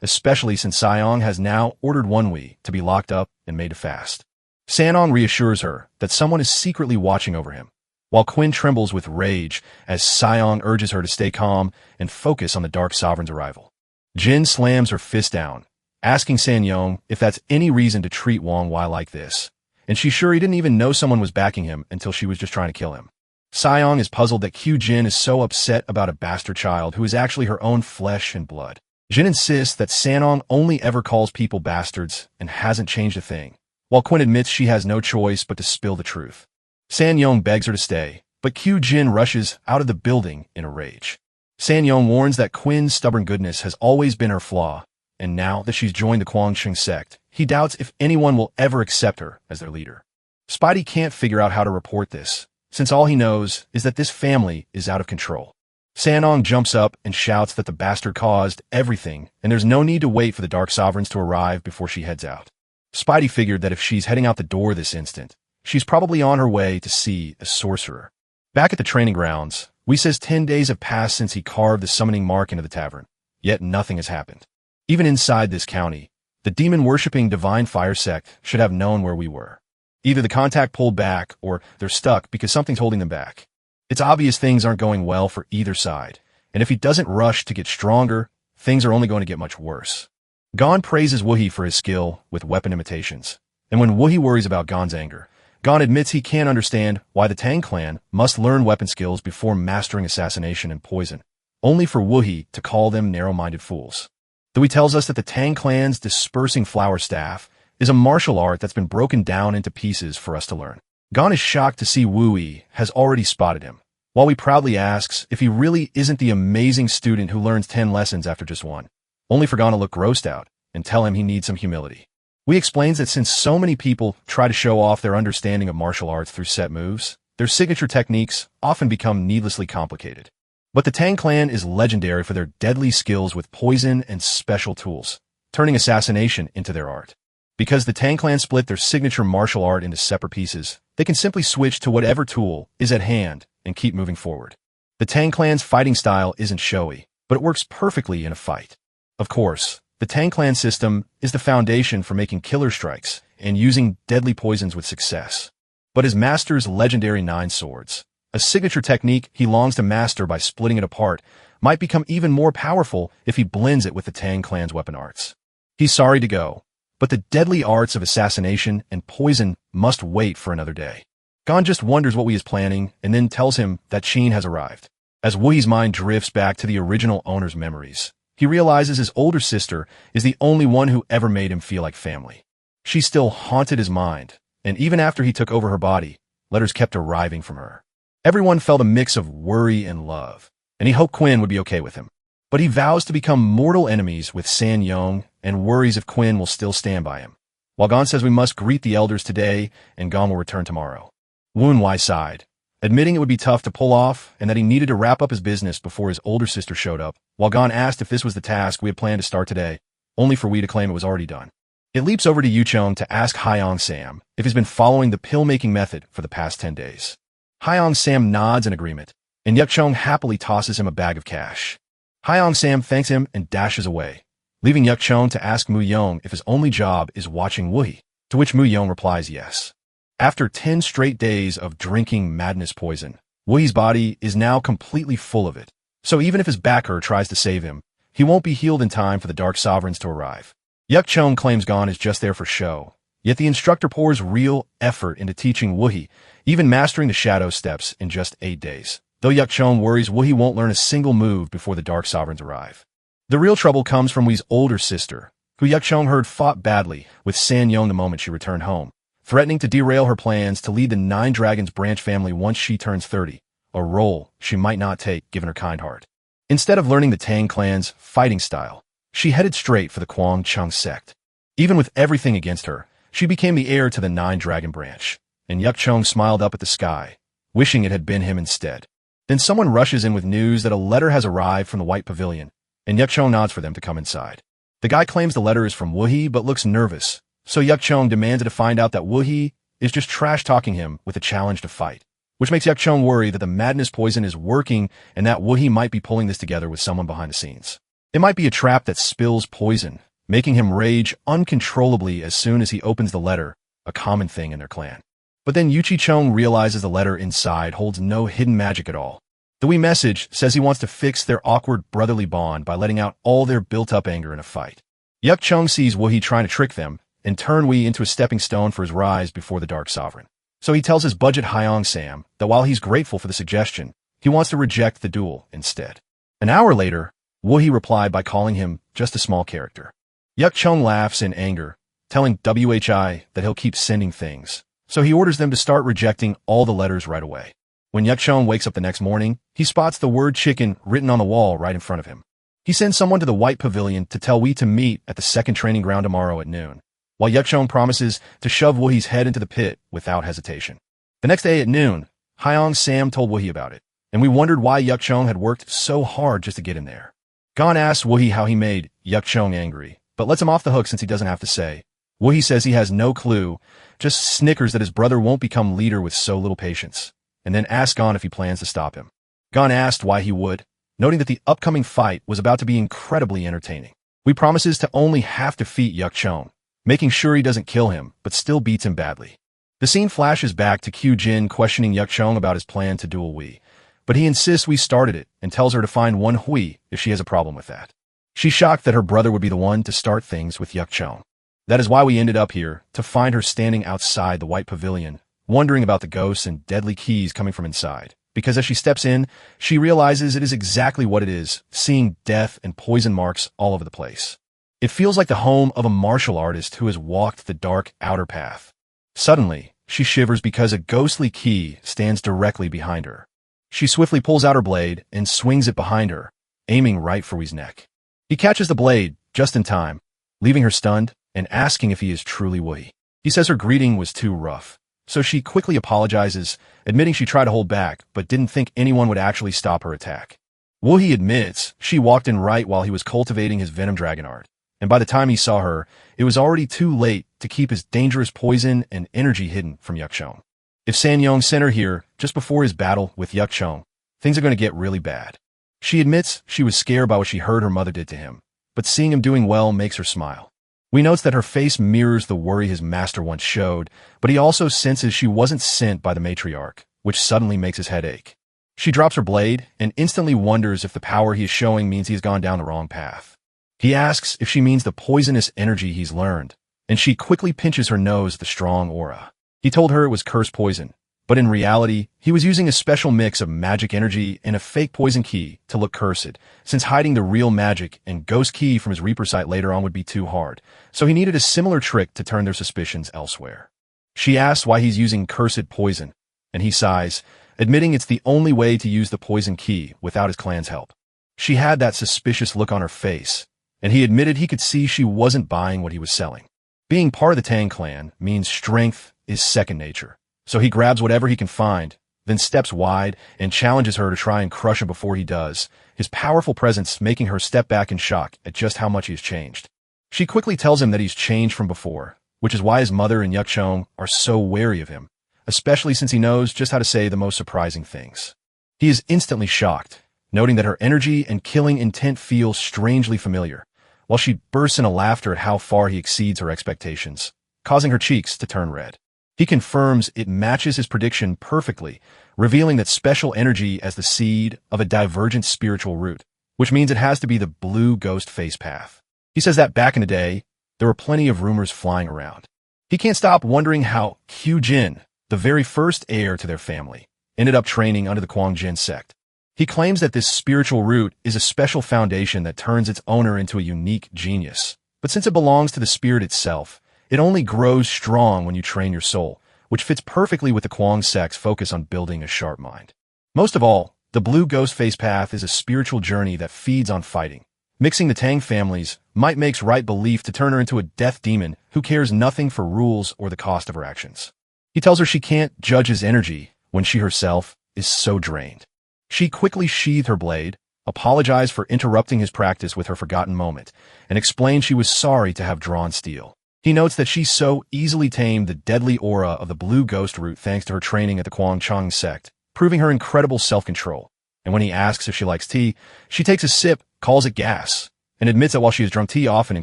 especially since Saiyong has now ordered Wonwee to be locked up and made to fast. Sanong reassures her that someone is secretly watching over him, while Quinn trembles with rage as Saiyong urges her to stay calm and focus on the Dark Sovereign's arrival. Jin slams her fist down, asking Sanyong if that's any reason to treat Wang Wai like this, and she's sure he didn't even know someone was backing him until she was just trying to kill him. Saiyong is puzzled that Q Jin is so upset about a bastard child who is actually her own flesh and blood. Jin insists that Sanong only ever calls people bastards and hasn't changed a thing, while Quinn admits she has no choice but to spill the truth. Sanyong begs her to stay, but Q Jin rushes out of the building in a rage. Sanyong warns that Quinn's stubborn goodness has always been her flaw, and now that she's joined the Quangsheng sect, he doubts if anyone will ever accept her as their leader. Spidey can't figure out how to report this, since all he knows is that this family is out of control. Sanong jumps up and shouts that the bastard caused everything, and there's no need to wait for the Dark Sovereigns to arrive before she heads out. Spidey figured that if she's heading out the door this instant, she's probably on her way to see a sorcerer. Back at the training grounds, Wee says 10 days have passed since he carved the summoning mark into the tavern, yet nothing has happened. Even inside this county, the demon-worshipping Divine Fire sect should have known where we were. Either the contact pulled back, or they're stuck because something's holding them back. It's obvious things aren't going well for either side, and if he doesn't rush to get stronger, things are only going to get much worse. Gon praises Wuhi for his skill with weapon imitations, and when Wuhi worries about Gon's anger, Gon admits he can't understand why the Tang clan must learn weapon skills before mastering assassination and poison, only for Wuhi to call them narrow-minded fools. Though he tells us that the Tang clan's dispersing flower staff is a martial art that's been broken down into pieces for us to learn. Gon is shocked to see Wuhi has already spotted him, while he proudly asks if he really isn't the amazing student who learns 10 lessons after just one, only for Gon to look grossed out and tell him he needs some humility. Wee explains that since so many people try to show off their understanding of martial arts through set moves, their signature techniques often become needlessly complicated. But the Tang clan is legendary for their deadly skills with poison and special tools, turning assassination into their art. Because the Tang clan split their signature martial art into separate pieces, they can simply switch to whatever tool is at hand and keep moving forward. The Tang clan's fighting style isn't showy, but it works perfectly in a fight. Of course, the Tang clan system is the foundation for making killer strikes and using deadly poisons with success. But his master's legendary 9 swords, a signature technique he longs to master by splitting it apart, might become even more powerful if he blends it with the Tang clan's weapon arts. He's sorry to go, but the deadly arts of assassination and poison must wait for another day. Gon just wonders what Wei is planning and then tells him that Qin has arrived. As Wei's mind drifts back to the original owner's memories, he realizes his older sister is the only one who ever made him feel like family. She still haunted his mind, and even after he took over her body, letters kept arriving from her. Everyone felt a mix of worry and love, and he hoped Quinn would be okay with him. But he vows to become mortal enemies with San Yong and worries if Quinn will still stand by him. While Gon says we must greet the elders today and Gon will return tomorrow. Wu Wei sighed, admitting it would be tough to pull off and that he needed to wrap up his business before his older sister showed up, while Gon asked if this was the task we had planned to start today, only for Wei to claim it was already done. It leaps over to Yuchong to ask Hyong Sam if he's been following the pill-making method for the past 10 days. Hyong Sam nods in agreement, and Yuchong happily tosses him a bag of cash. Hyong Sam thanks him and dashes away, leaving Yuchong to ask Mu Yong if his only job is watching Wu, to which Mu Yong replies yes. After 10 straight days of drinking madness poison, Wu's body is now completely full of it, so even if his backer tries to save him, he won't be healed in time for the Dark Sovereigns to arrive. Yuchong claims Gon is just there for show, yet the instructor pours real effort into teaching Wu, even mastering the Shadow Steps in just 8 days, though Yuchong worries Wu won't learn a single move before the Dark Sovereigns arrive. The real trouble comes from Wu's older sister, who Yuchong heard fought badly with San Yong the moment she returned home, threatening to derail her plans to lead the 9 Dragons branch family once she turns 30, a role she might not take given her kind heart. Instead of learning the Tang clan's fighting style, she headed straight for the Quang Chung sect. Even with everything against her, she became the heir to the 9 Dragon branch, and Yuchong smiled up at the sky, wishing it had been him instead. Then someone rushes in with news that a letter has arrived from the White Pavilion, and Yuchong nods for them to come inside. The guy claims the letter is from Wu but looks nervous, so Yuchong demanded to find out that Wu is just trash-talking him with a challenge to fight, which makes Yuchong worry that the madness poison is working and that Wu might be pulling this together with someone behind the scenes. It might be a trap that spills poison, making him rage uncontrollably as soon as he opens the letter, a common thing in their clan. But then Yuchi-Chong realizes the letter inside holds no hidden magic at all. The Wii message says he wants to fix their awkward brotherly bond by letting out all their built-up anger in a fight. Yuck-Chung sees Wu trying to trick them and turn Wii into a stepping stone for his rise before the Dark Sovereign. So he tells his budget Hyong Sam that while he's grateful for the suggestion, he wants to reject the duel instead. An hour later, Wu replied by calling him just a small character. Yuck-Chung laughs in anger, telling WHI that he'll keep sending things, so he orders them to start rejecting all the letters right away. When Yuck-Chung wakes up the next morning, he spots the word chicken written on the wall right in front of him. He sends someone to the White Pavilion to tell Wee to meet at the second training ground tomorrow at noon, while Yuck-Chung promises to shove Wuhi's head into the pit without hesitation. The next day at noon, Hyong Sam told Wuhi about it, and we wondered why Yuck-Chung had worked so hard just to get him there. Gon asks Wuhi how he made Yuck-Chung angry, but lets him off the hook since he doesn't have to say. Wuhi says he has no clue, just snickers that his brother won't become leader with so little patience, and then asks Gon if he plans to stop him. Gon asked why he would, noting that the upcoming fight was about to be incredibly entertaining. Wee promises to only half defeat Yuck-Chung, making sure he doesn't kill him, but still beats him badly. The scene flashes back to Q Jin questioning Yuck-Chung about his plan to duel Wee, but he insists Wee started it and tells her to find one Hui if she has a problem with that. She's shocked that her brother would be the one to start things with Yuck-Chung. That is why we ended up here, to find her standing outside the White Pavilion, wondering about the ghosts and deadly keys coming from inside, because as she steps in, she realizes it is exactly what it is, seeing death and poison marks all over the place. It feels like the home of a martial artist who has walked the dark outer path. Suddenly, she shivers because a ghostly key stands directly behind her. She swiftly pulls out her blade and swings it behind her, aiming right for Wee's neck. He catches the blade just in time, leaving her stunned and asking if he is truly Wei. He says her greeting was too rough, so she quickly apologizes, admitting she tried to hold back but didn't think anyone would actually stop her attack. Wu admits she walked in right while he was cultivating his Venom Dragon art, and by the time he saw her, it was already too late to keep his dangerous poison and energy hidden from Yuchong. If Sanyong sent her here just before his battle with Yuchong, things are going to get really bad. She admits she was scared by what she heard her mother did to him, but seeing him doing well makes her smile. We notice that her face mirrors the worry his master once showed, but he also senses she wasn't sent by the matriarch, which suddenly makes his head ache. She drops her blade and instantly wonders if the power he is showing means he has gone down the wrong path. He asks if she means the poisonous energy he's learned, and she quickly pinches her nose at the strong aura. He told her it was cursed poison, but in reality, he was using a special mix of magic energy and a fake poison key to look cursed, since hiding the real magic and ghost key from his Reaper sight later on would be too hard, so he needed a similar trick to turn their suspicions elsewhere. She asks why he's using cursed poison, and he sighs, admitting it's the only way to use the poison key without his clan's help. She had that suspicious look on her face, and he admitted he could see she wasn't buying what he was selling. Being part of the Tang clan means strength is second nature, so he grabs whatever he can find, then steps wide and challenges her to try and crush him before he does, his powerful presence making her step back in shock at just how much he has changed. She quickly tells him that he's changed from before, which is why his mother and Yuchong are so wary of him, especially since he knows just how to say the most surprising things. He is instantly shocked, noting that her energy and killing intent feel strangely familiar, while she bursts into laughter at how far he exceeds her expectations, causing her cheeks to turn red. He confirms it matches his prediction perfectly, revealing that special energy as the seed of a divergent spiritual root, which means it has to be the blue ghost face path. He says that back in the day, there were plenty of rumors flying around. He can't stop wondering how Qi Jin, the very first heir to their family, ended up training under the Quangjin sect. He claims that this spiritual root is a special foundation that turns its owner into a unique genius. But since it belongs to the spirit itself, it only grows strong when you train your soul, which fits perfectly with the Quang sect's focus on building a sharp mind. Most of all, the blue ghost face path is a spiritual journey that feeds on fighting. Mixing the Tang families might makes right belief to turn her into a death demon who cares nothing for rules or the cost of her actions. He tells her she can't judge his energy when she herself is so drained. She quickly sheathed her blade, apologized for interrupting his practice with her forgotten moment, and explained she was sorry to have drawn steel. He notes that she so easily tamed the deadly aura of the blue ghost root thanks to her training at the Quangchang sect, proving her incredible self-control. And when he asks if she likes tea, she takes a sip, calls it gas, and admits that while she has drunk tea often in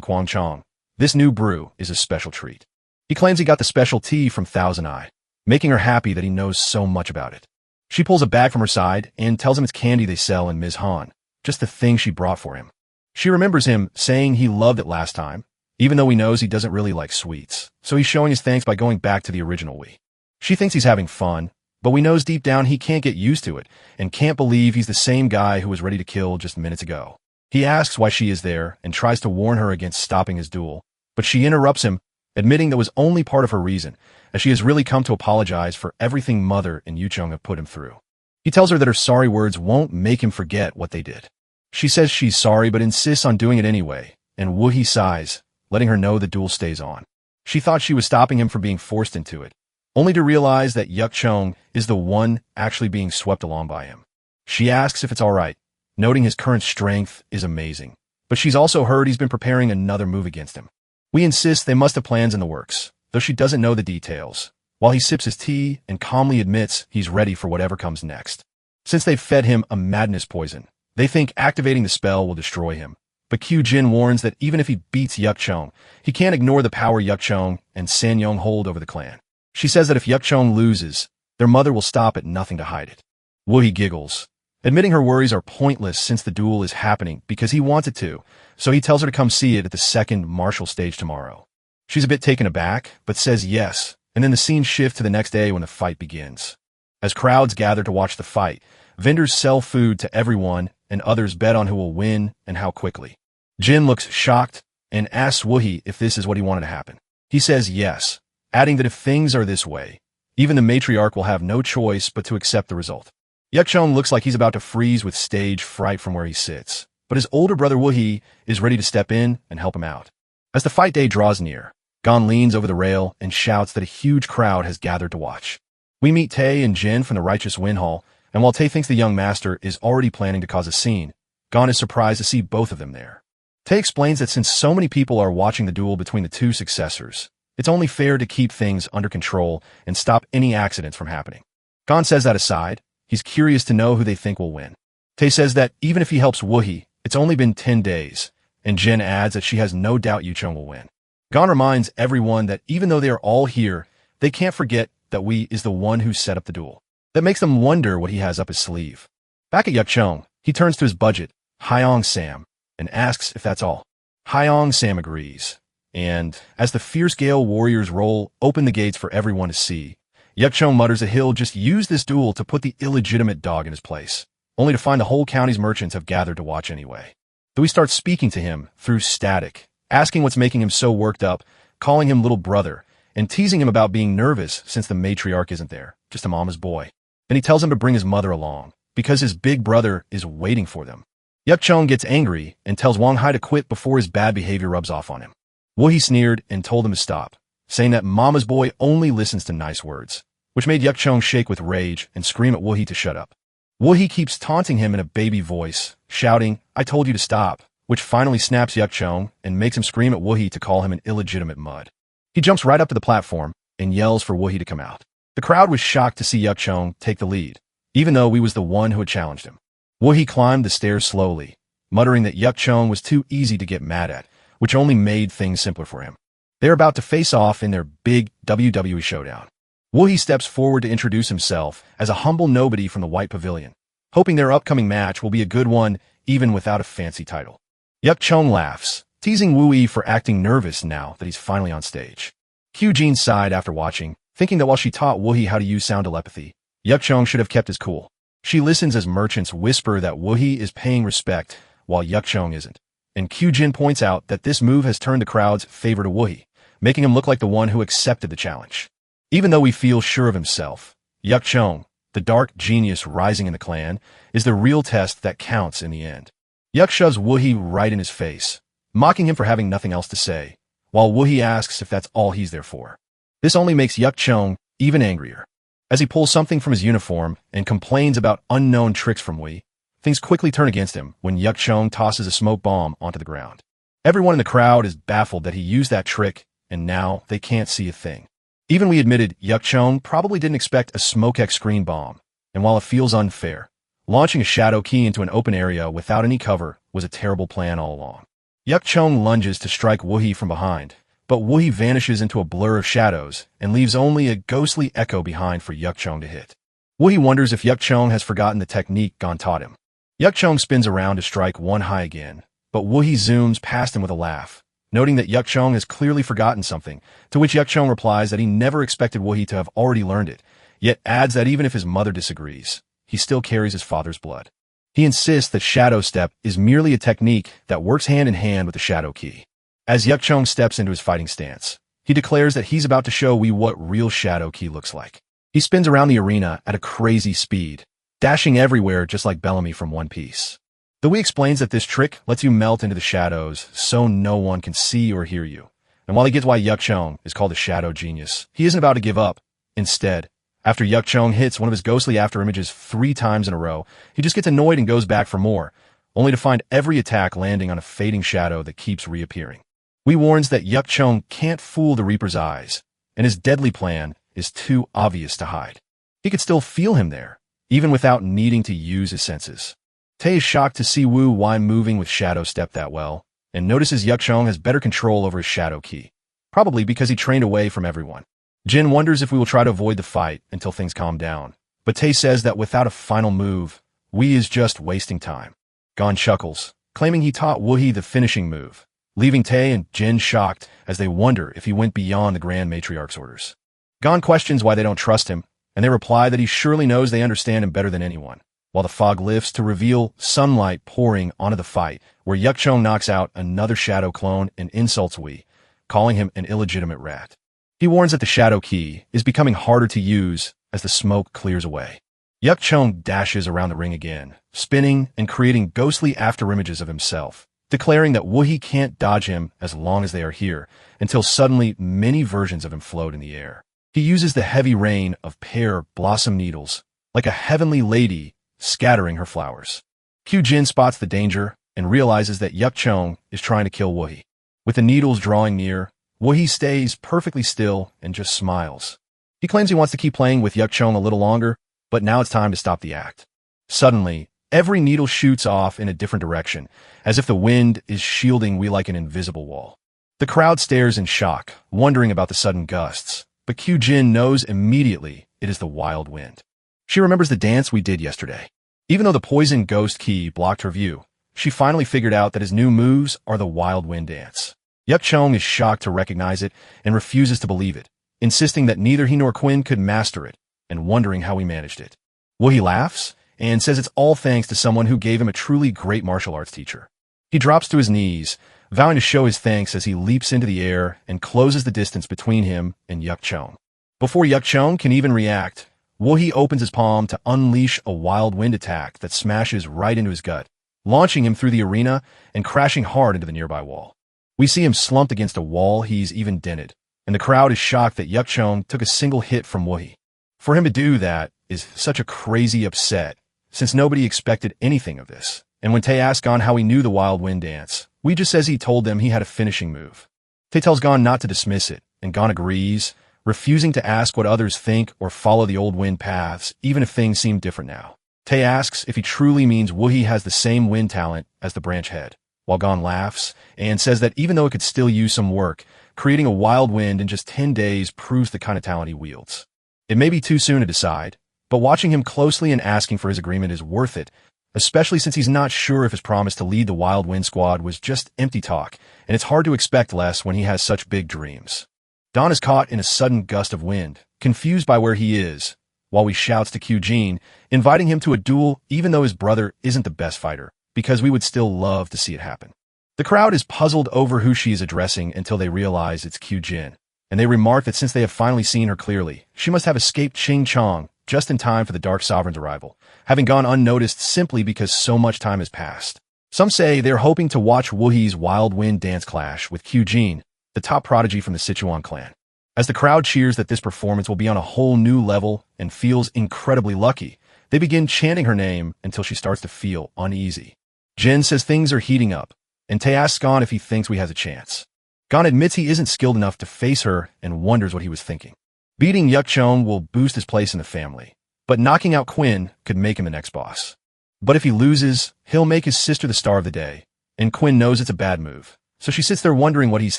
Quangchang, this new brew is a special treat. He claims he got the special tea from Thousand Eye, making her happy that he knows so much about it. She pulls a bag from her side and tells him it's candy they sell in Ms. Han, just the thing she brought for him. She remembers him saying he loved it last time, even though he knows he doesn't really like sweets, so he's showing his thanks by going back to the original Wii. She thinks he's having fun, but we knows deep down he can't get used to it, and can't believe he's the same guy who was ready to kill just minutes ago. He asks why she is there, and tries to warn her against stopping his duel, but she interrupts him, admitting that was only part of her reason, as she has really come to apologize for everything Mother and Yuchong have put him through. He tells her that her sorry words won't make him forget what they did. She says she's sorry but insists on doing it anyway, and Wu-He sighs, letting her know the duel stays on. She thought she was stopping him from being forced into it, only to realize that Yuchong is the one actually being swept along by him. She asks if it's all right, noting his current strength is amazing, but she's also heard he's been preparing another move against him. We insist they must have plans in the works, though she doesn't know the details, while he sips his tea and calmly admits he's ready for whatever comes next. Since they've fed him a madness poison, they think activating the spell will destroy him. But Qi Jin warns that even if he beats Yuchong, he can't ignore the power Yuchong and Sanyong hold over the clan. She says that if Yuchong loses, their mother will stop at nothing to hide it. Wu-He giggles, admitting her worries are pointless since the duel is happening because he wants it to, so he tells her to come see it at the second martial stage tomorrow. She's a bit taken aback, but says yes, and then the scene shifts to the next day when the fight begins. As crowds gather to watch the fight, vendors sell food to everyone and others bet on who will win and how quickly. Jin looks shocked and asks Wu-He if this is what he wanted to happen. He says yes, adding that if things are this way, even the matriarch will have no choice but to accept the result. Yuchong looks like he's about to freeze with stage fright from where he sits, but his older brother Wu-He is ready to step in and help him out. As the fight day draws near, Gon leans over the rail and shouts that a huge crowd has gathered to watch. We meet Tay and Jin from the Righteous Wind Hall, and while Tay thinks the young master is already planning to cause a scene, Gon is surprised to see both of them there. Tay explains that since so many people are watching the duel between the two successors, it's only fair to keep things under control and stop any accidents from happening. Gon says that aside, he's curious to know who they think will win. Tay says that even if he helps Wuhi, it's only been 10 days, and Jin adds that she has no doubt Yucheng will win. Gon reminds everyone that even though they are all here, they can't forget that Wei is the one who set up the duel. That makes them wonder what he has up his sleeve. Back at Yucheng, he turns to his budget, Hyong Sam, and asks if that's all. Hyong Sam agrees, and as the fierce Gale warriors roll open the gates for everyone to see, Yucheng mutters that he'll just use this duel to put the illegitimate dog in his place, only to find the whole county's merchants have gathered to watch anyway. Though he starts speaking to him through static, asking what's making him so worked up, calling him little brother, and teasing him about being nervous since the matriarch isn't there, just a mama's boy. Then he tells him to bring his mother along, because his big brother is waiting for them. Yucheng gets angry and tells Wang Hai to quit before his bad behavior rubs off on him. Wuhi sneered and told him to stop, saying that mama's boy only listens to nice words, which made Yucheng shake with rage and scream at Wuhi to shut up. Wuhi keeps taunting him in a baby voice, shouting, "I told you to stop," which finally snaps Yucheng and makes him scream at Wuhi to call him an illegitimate mud. He jumps right up to the platform and yells for Wuhi to come out. The crowd was shocked to see Yucheng take the lead, even though he was the one who had challenged him. Wuhi climbed the stairs slowly, muttering that Yucheng was too easy to get mad at, which only made things simpler for him. They're about to face off in their big WWE showdown. Wuhi steps forward to introduce himself as a humble nobody from the White Pavilion, hoping their upcoming match will be a good one even without a fancy title. Yucheng laughs, teasing Wuhi for acting nervous now that he's finally on stage. Q-Jean sighed after watching, thinking that while she taught Wuhi how to use sound telepathy, Yucheng should have kept his cool. She listens as merchants whisper that Wuhi is paying respect while Yucheng isn't, and Q-Jin points out that this move has turned the crowd's favor to Wuhi, making him look like the one who accepted the challenge. Even though he feels sure of himself, Yucheng, the dark genius rising in the clan, is the real test that counts in the end. Yuk shoves Wuhi right in his face, mocking him for having nothing else to say, while Wuhi asks if that's all he's there for. This only makes Yucheng even angrier. As he pulls something from his uniform and complains about unknown tricks from Wei, things quickly turn against him when Yucheng tosses a smoke bomb onto the ground. Everyone in the crowd is baffled that he used that trick, and now they can't see a thing. Even we admitted Yucheng probably didn't expect a SmokeX screen bomb, and while it feels unfair, launching a shadow key into an open area without any cover was a terrible plan all along. Yucheng lunges to strike Wuhi from behind, but Wuhi vanishes into a blur of shadows and leaves only a ghostly echo behind for Yucheng to hit. Wuhi wonders if Yucheng has forgotten the technique Gon taught him. Yucheng spins around to strike Wang Hai again, but Wuhi zooms past him with a laugh, noting that Yucheng has clearly forgotten something, to which Yucheng replies that he never expected Wuhi to have already learned it, yet adds that even if his mother disagrees, he still carries his father's blood. He insists that Shadow Step is merely a technique that works hand in hand with the Shadow Key. As Yucheng steps into his fighting stance, he declares that he's about to show Wei what real Shadow Key looks like. He spins around the arena at a crazy speed, dashing everywhere just like Bellamy from One Piece. The Wei explains that this trick lets you melt into the shadows so no one can see or hear you. And while he gets why Yucheng is called a shadow genius, he isn't about to give up. Instead, after Yucheng hits one of his ghostly afterimages 3 times in a row, he just gets annoyed and goes back for more, only to find every attack landing on a fading shadow that keeps reappearing. Wei warns that Yucheng can't fool the Reaper's eyes, and his deadly plan is too obvious to hide. He could still feel him there, even without needing to use his senses. Tay is shocked to see Wu Wai moving with Shadow Step that well, and notices Yucheng has better control over his Shadow Key, probably because he trained away from everyone. Jin wonders if we will try to avoid the fight until things calm down, but Tay says that without a final move, Wei is just wasting time. Gon chuckles, claiming he taught Wuhi the finishing move, leaving Tay and Jin shocked as they wonder if he went beyond the Grand Matriarch's orders. Gon questions why they don't trust him, and they reply that he surely knows they understand him better than anyone, while the fog lifts to reveal sunlight pouring onto the fight, where Yucheng knocks out another Shadow clone and insults Wei, calling him an illegitimate rat. He warns that the Shadow Key is becoming harder to use as the smoke clears away. Yucheng dashes around the ring again, spinning and creating ghostly afterimages of himself, declaring that Wuhi can't dodge him as long as they are here, until suddenly many versions of him float in the air. He uses the heavy rain of pear blossom needles, like a heavenly lady scattering her flowers. Q-Jin spots the danger and realizes that Yuk Chong is trying to kill Woohee. With the needles drawing near, Woohee stays perfectly still and just smiles. He claims he wants to keep playing with Yuk Chong a little longer, but now it's time to stop the act. Suddenly, every needle shoots off in a different direction, as if the wind is shielding Wee like an invisible wall. The crowd stares in shock, wondering about the sudden gusts, but Q-Jin knows immediately it is the wild wind. She remembers the dance we did yesterday. Even though the poison ghost key blocked her view, she finally figured out that his new moves are the wild wind dance. Yuk Chong is shocked to recognize it and refuses to believe it, insisting that neither he nor Quinn could master it, and wondering how we managed it. Woohee laughs and says it's all thanks to someone who gave him a truly great martial arts teacher. He drops to his knees, vowing to show his thanks as he leaps into the air and closes the distance between him and Yuk Chong. Before Yuk Chong can even react, Woohee opens his palm to unleash a wild wind attack that smashes right into his gut, launching him through the arena and crashing hard into the nearby wall. We see him slumped against a wall he's even dented, and the crowd is shocked that Yuk Chong took a single hit from Woohee. For him to do that is such a crazy upset, since nobody expected anything of this. And when Tae asks Gon how he knew the wild wind dance, Wee just says he told them he had a finishing move. Tae tells Gon not to dismiss it, and Gon agrees, refusing to ask what others think or follow the old wind paths, even if things seem different now. Tae asks if he truly means Woohee has the same wind talent as the branch head, while Gon laughs and says that even though it could still use some work, creating a wild wind in just 10 days proves the kind of talent he wields. It may be too soon to decide, but watching him closely and asking for his agreement is worth it, especially since he's not sure if his promise to lead the Wild Wind Squad was just empty talk, and it's hard to expect less when he has such big dreams. Don is caught in a sudden gust of wind, confused by where he is, while he shouts to Q-Jin, inviting him to a duel even though his brother isn't the best fighter, because we would still love to see it happen. The crowd is puzzled over who she is addressing until they realize it's Q-Jin, and they remark that since they have finally seen her clearly, she must have escaped Ching Chong just in time for the Dark Sovereign's arrival, having gone unnoticed simply because so much time has passed. Some say they're hoping to watch Woohee's Wild Wind dance clash with Q-Jin, the top prodigy from the Sichuan clan. As the crowd cheers that this performance will be on a whole new level and feels incredibly lucky, they begin chanting her name until she starts to feel uneasy. Jin says things are heating up, and Tae asks Gon if he thinks we has a chance. Gon admits he isn't skilled enough to face her and wonders what he was thinking. Beating Yuk Chong will boost his place in the family, but knocking out Quinn could make him the next boss. But if he loses, he'll make his sister the star of the day, and Quinn knows it's a bad move, so she sits there wondering what he's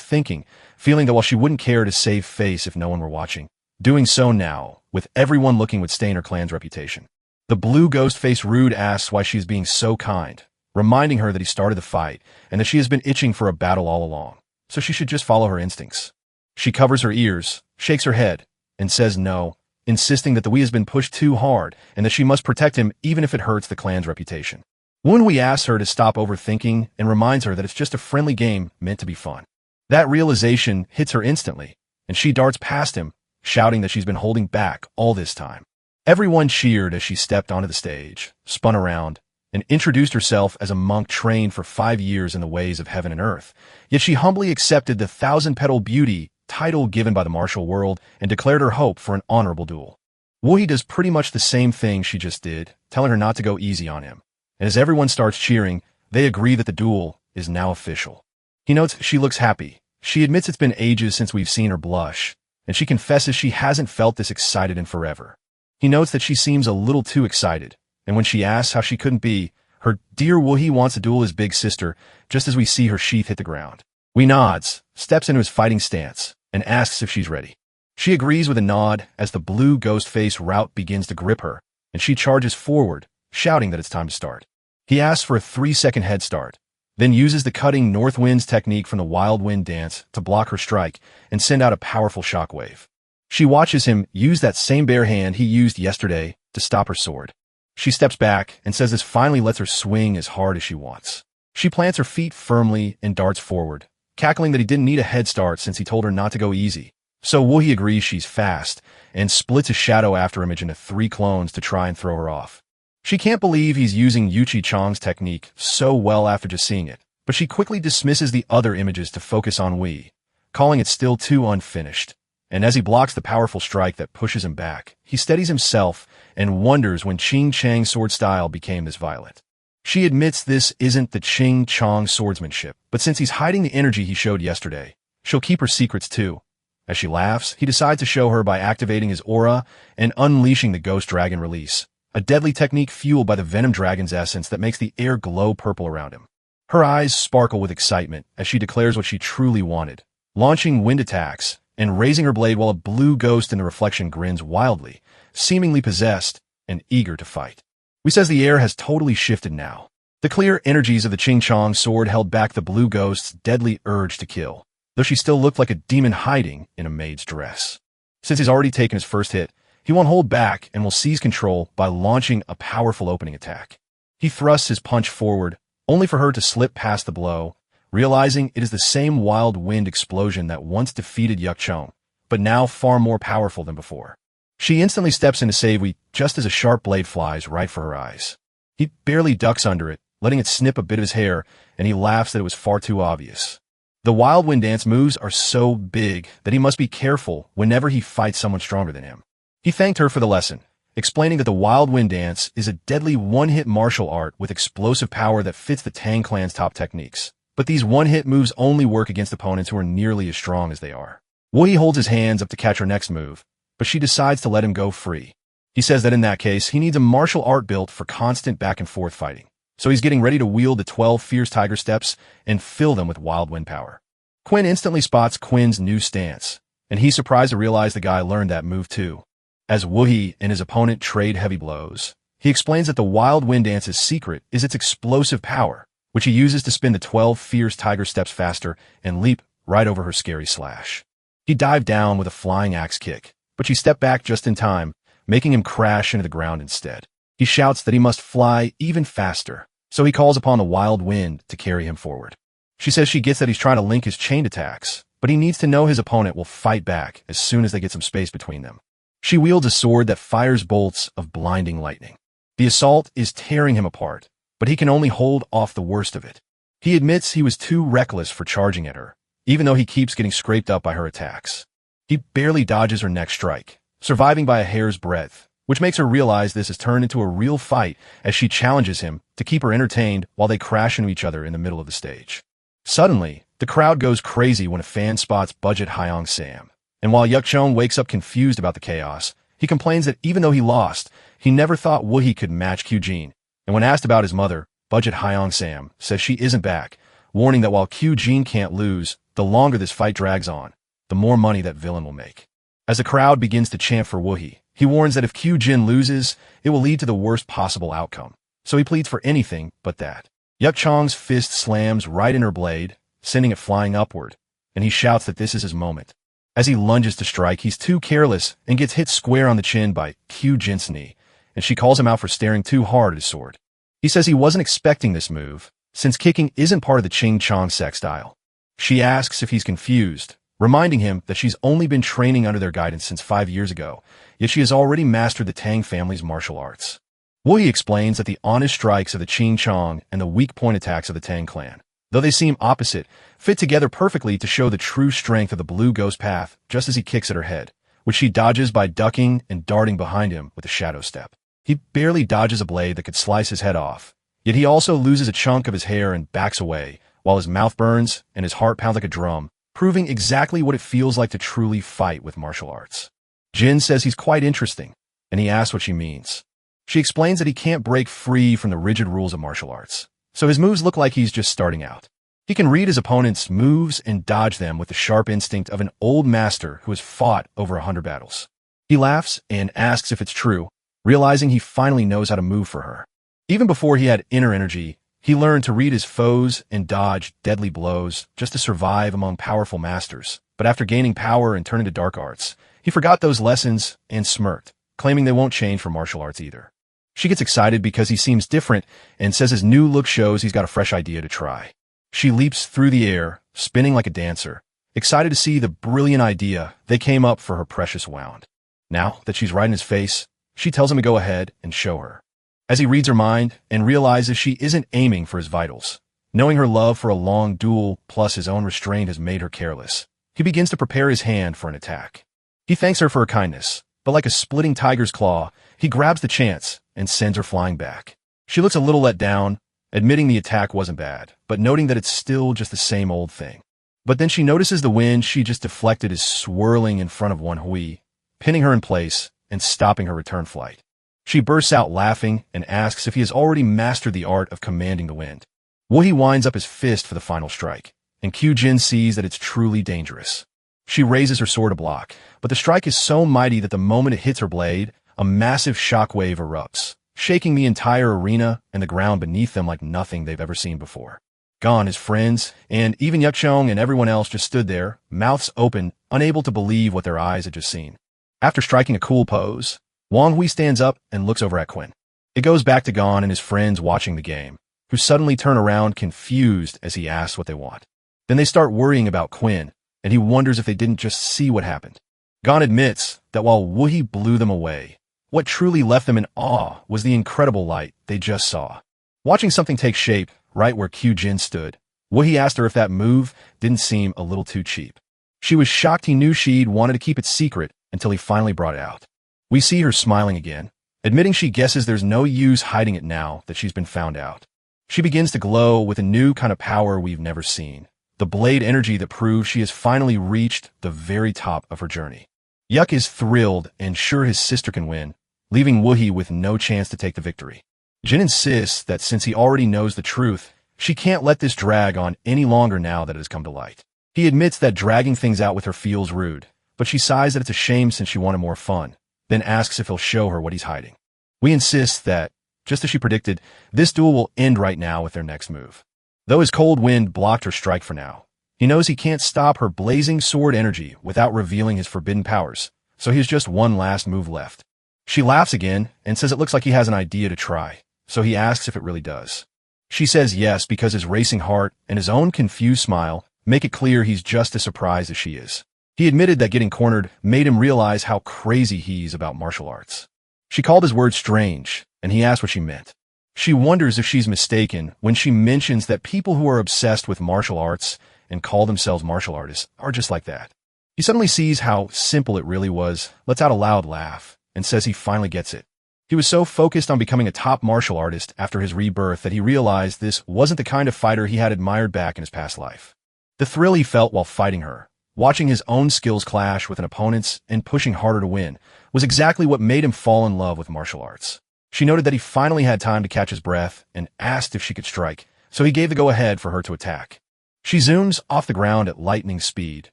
thinking, feeling that while she wouldn't care to save face if no one were watching, doing so now, with everyone looking, would stain her clan's reputation. The blue ghost face Rude asks why she is being so kind, reminding her that he started the fight and that she has been itching for a battle all along, so she should just follow her instincts. She covers her ears, shakes her head, and says no, insisting that the Wii has been pushed too hard and that she must protect him even if it hurts the clan's reputation. Woon Wee asks her to stop overthinking and reminds her that it's just a friendly game meant to be fun. That realization hits her instantly, and she darts past him, shouting that she's been holding back all this time. Everyone cheered as she stepped onto the stage, spun around, and introduced herself as a monk trained for 5 years in the ways of heaven and earth. Yet she humbly accepted the Thousand-Petal Beauty title given by the martial world and declared her hope for an honorable duel. Woohee does pretty much the same thing she just did, telling her not to go easy on him. And as everyone starts cheering, they agree that the duel is now official. He notes she looks happy. She admits it's been ages since we've seen her blush, and she confesses she hasn't felt this excited in forever. He notes that she seems a little too excited, and when she asks how she couldn't be, her dear Woohee wants to duel his big sister just as we see her sheath hit the ground. Wee nods, steps into his fighting stance, and asks if she's ready. She agrees with a nod as the blue ghost face route begins to grip her, and she charges forward, shouting that it's time to start. He asks for a 3-second head start, then uses the cutting north winds technique from the wild wind dance to block her strike and send out a powerful shockwave. She watches him use that same bare hand he used yesterday to stop her sword. She steps back and says this finally lets her swing as hard as she wants. She plants her feet firmly and darts forward, cackling that he didn't need a head start since he told her not to go easy. So Woohee agrees she's fast and splits a shadow after image into 3 clones to try and throw her off. She can't believe he's using Yuchi Chong's technique so well after just seeing it, but she quickly dismisses the other images to focus on Wii, calling it still too unfinished. And as he blocks the powerful strike that pushes him back, he steadies himself and wonders when Ching Chang's sword style became this violent. She admits this isn't the Ching Chong swordsmanship, but since he's hiding the energy he showed yesterday, she'll keep her secrets too. As she laughs, he decides to show her by activating his aura and unleashing the Ghost Dragon release, a deadly technique fueled by the Venom Dragon's essence that makes the air glow purple around him. Her eyes sparkle with excitement as she declares what she truly wanted, launching wind attacks and raising her blade while a blue ghost in the reflection grins wildly, seemingly possessed and eager to fight. We says the air has totally shifted now. The clear energies of the Ching Chong sword held back the blue ghost's deadly urge to kill, though she still looked like a demon hiding in a maid's dress. Since he's already taken his first hit, he won't hold back and will seize control by launching a powerful opening attack. He thrusts his punch forward, only for her to slip past the blow, realizing it is the same wild wind explosion that once defeated Yuck-Chong, but now far more powerful than before. She instantly steps in to save Wee just as a sharp blade flies right for her eyes. He barely ducks under it, letting it snip a bit of his hair, and he laughs that it was far too obvious. The wild wind dance moves are so big that he must be careful whenever he fights someone stronger than him. He thanked her for the lesson, explaining that the wild wind dance is a deadly one-hit martial art with explosive power that fits the Tang clan's top techniques. But these one-hit moves only work against opponents who are nearly as strong as they are. Woohee holds his hands up to catch her next move, but she decides to let him go free. He says that in that case, he needs a martial art built for constant back-and-forth fighting. So he's getting ready to wield the 12 fierce tiger steps and fill them with wild wind power. Quinn instantly spots Quinn's new stance, and he's surprised to realize the guy learned that move too. As Woohee and his opponent trade heavy blows, he explains that the wild wind dance's secret is its explosive power, which he uses to spin the 12 fierce tiger steps faster and leap right over her scary slash. He dived down with a flying axe kick, but she stepped back just in time, making him crash into the ground instead. He shouts that he must fly even faster, so he calls upon the wild wind to carry him forward. She says she gets that he's trying to link his chained attacks, but he needs to know his opponent will fight back as soon as they get some space between them. She wields a sword that fires bolts of blinding lightning. The assault is tearing him apart, but he can only hold off the worst of it. He admits he was too reckless for charging at her, even though he keeps getting scraped up by her attacks. He barely dodges her next strike, surviving by a hair's breadth, which makes her realize this has turned into a real fight as she challenges him to keep her entertained while they crash into each other in the middle of the stage. Suddenly, the crowd goes crazy when a fan spots Budget Hyong Sam, and while Yuck-Chong wakes up confused about the chaos, he complains that even though he lost, he never thought Woohee could match Q-Jin, and when asked about his mother, Budget Hyong Sam says she isn't back, warning that while Q-Jin can't lose, the longer this fight drags on, the more money that villain will make. As the crowd begins to chant for Woohee, he warns that if Q-Jin loses, it will lead to the worst possible outcome, so he pleads for anything but that. Yuck-Chong's fist slams right in her blade, sending it flying upward, and he shouts that this is his moment. As he lunges to strike, he's too careless and gets hit square on the chin by Q-Jin's knee, and she calls him out for staring too hard at his sword. He says he wasn't expecting this move, since kicking isn't part of the Ching Chong sect style. She asks if he's confused, reminding him that she's only been training under their guidance since 5 years ago, yet she has already mastered the Tang family's martial arts. Woohee explains that the honest strikes of the Ching Chong and the weak point attacks of the Tang clan, though they seem opposite, fit together perfectly to show the true strength of the blue ghost path just as he kicks at her head, which she dodges by ducking and darting behind him with a shadow step. He barely dodges a blade that could slice his head off, yet he also loses a chunk of his hair and backs away, while his mouth burns and his heart pounds like a drum, proving exactly what it feels like to truly fight with martial arts. Jin says he's quite interesting, and he asks what she means. She explains that he can't break free from the rigid rules of martial arts, so his moves look like he's just starting out. He can read his opponent's moves and dodge them with the sharp instinct of an old master who has fought over 100 battles. He laughs and asks if it's true, realizing he finally knows how to move for her. Even before he had inner energy, he learned to read his foes and dodge deadly blows just to survive among powerful masters. But after gaining power and turning to dark arts, he forgot those lessons and smirked, claiming they won't change for martial arts either. She gets excited because he seems different and says his new look shows he's got a fresh idea to try. She leaps through the air, spinning like a dancer, excited to see the brilliant idea they came up for her precious wand. Now that she's right in his face, she tells him to go ahead and show her. As he reads her mind and realizes she isn't aiming for his vitals, knowing her love for a long duel plus his own restraint has made her careless, he begins to prepare his hand for an attack. He thanks her for her kindness, but like a splitting tiger's claw, he grabs the chance and sends her flying back. She looks a little let down, admitting the attack wasn't bad, but noting that it's still just the same old thing. But then she notices the wind she just deflected is swirling in front of Hui, pinning her in place and stopping her return flight. She bursts out laughing and asks if he has already mastered the art of commanding the wind. Hui winds up his fist for the final strike, and Jin sees that it's truly dangerous. She raises her sword to block, but the strike is so mighty that the moment it hits her blade, a massive shockwave erupts, shaking the entire arena and the ground beneath them like nothing they've ever seen before. Gon, his friends, and even Yuchong and everyone else just stood there, mouths open, unable to believe what their eyes had just seen. After striking a cool pose, Hui stands up and looks over at Qin. It goes back to Gon and his friends watching the game, who suddenly turn around confused as he asks what they want. Then they start worrying about Qin, and he wonders if they didn't just see what happened. Gon admits that while Hui blew them away, what truly left them in awe was the incredible light they just saw. Watching something take shape right where Jin stood, Hui asked her if that move didn't seem a little too cheap. She was shocked he knew she'd wanted to keep it secret until he finally brought it out. We see her smiling again, admitting she guesses there's no use hiding it now that she's been found out. She begins to glow with a new kind of power we've never seen, the blade energy that proves she has finally reached the very top of her journey. Yuk is thrilled and sure his sister can win, leaving Hui with no chance to take the victory. Jin insists that since he already knows the truth, she can't let this drag on any longer now that it has come to light. He admits that dragging things out with her feels rude, but she sighs that it's a shame since she wanted more fun, then asks if he'll show her what he's hiding. We insist that, just as she predicted, this duel will end right now with their next move. Though his cold wind blocked her strike for now, he knows he can't stop her blazing sword energy without revealing his forbidden powers, so he has just one last move left. She laughs again and says it looks like he has an idea to try, so he asks if it really does. She says yes because his racing heart and his own confused smile make it clear he's just as surprised as she is. He admitted that getting cornered made him realize how crazy he's about martial arts. She called his words strange, and he asked what she meant. She wonders if she's mistaken when she mentions that people who are obsessed with martial arts and call themselves martial artists are just like that. He suddenly sees how simple it really was, lets out a loud laugh, and says he finally gets it. He was so focused on becoming a top martial artist after his rebirth that he realized this wasn't the kind of fighter he had admired back in his past life. The thrill he felt while fighting her, watching his own skills clash with an opponent's and pushing harder to win, was exactly what made him fall in love with martial arts. She noted that he finally had time to catch his breath and asked if she could strike, so he gave the go-ahead for her to attack. She zooms off the ground at lightning speed,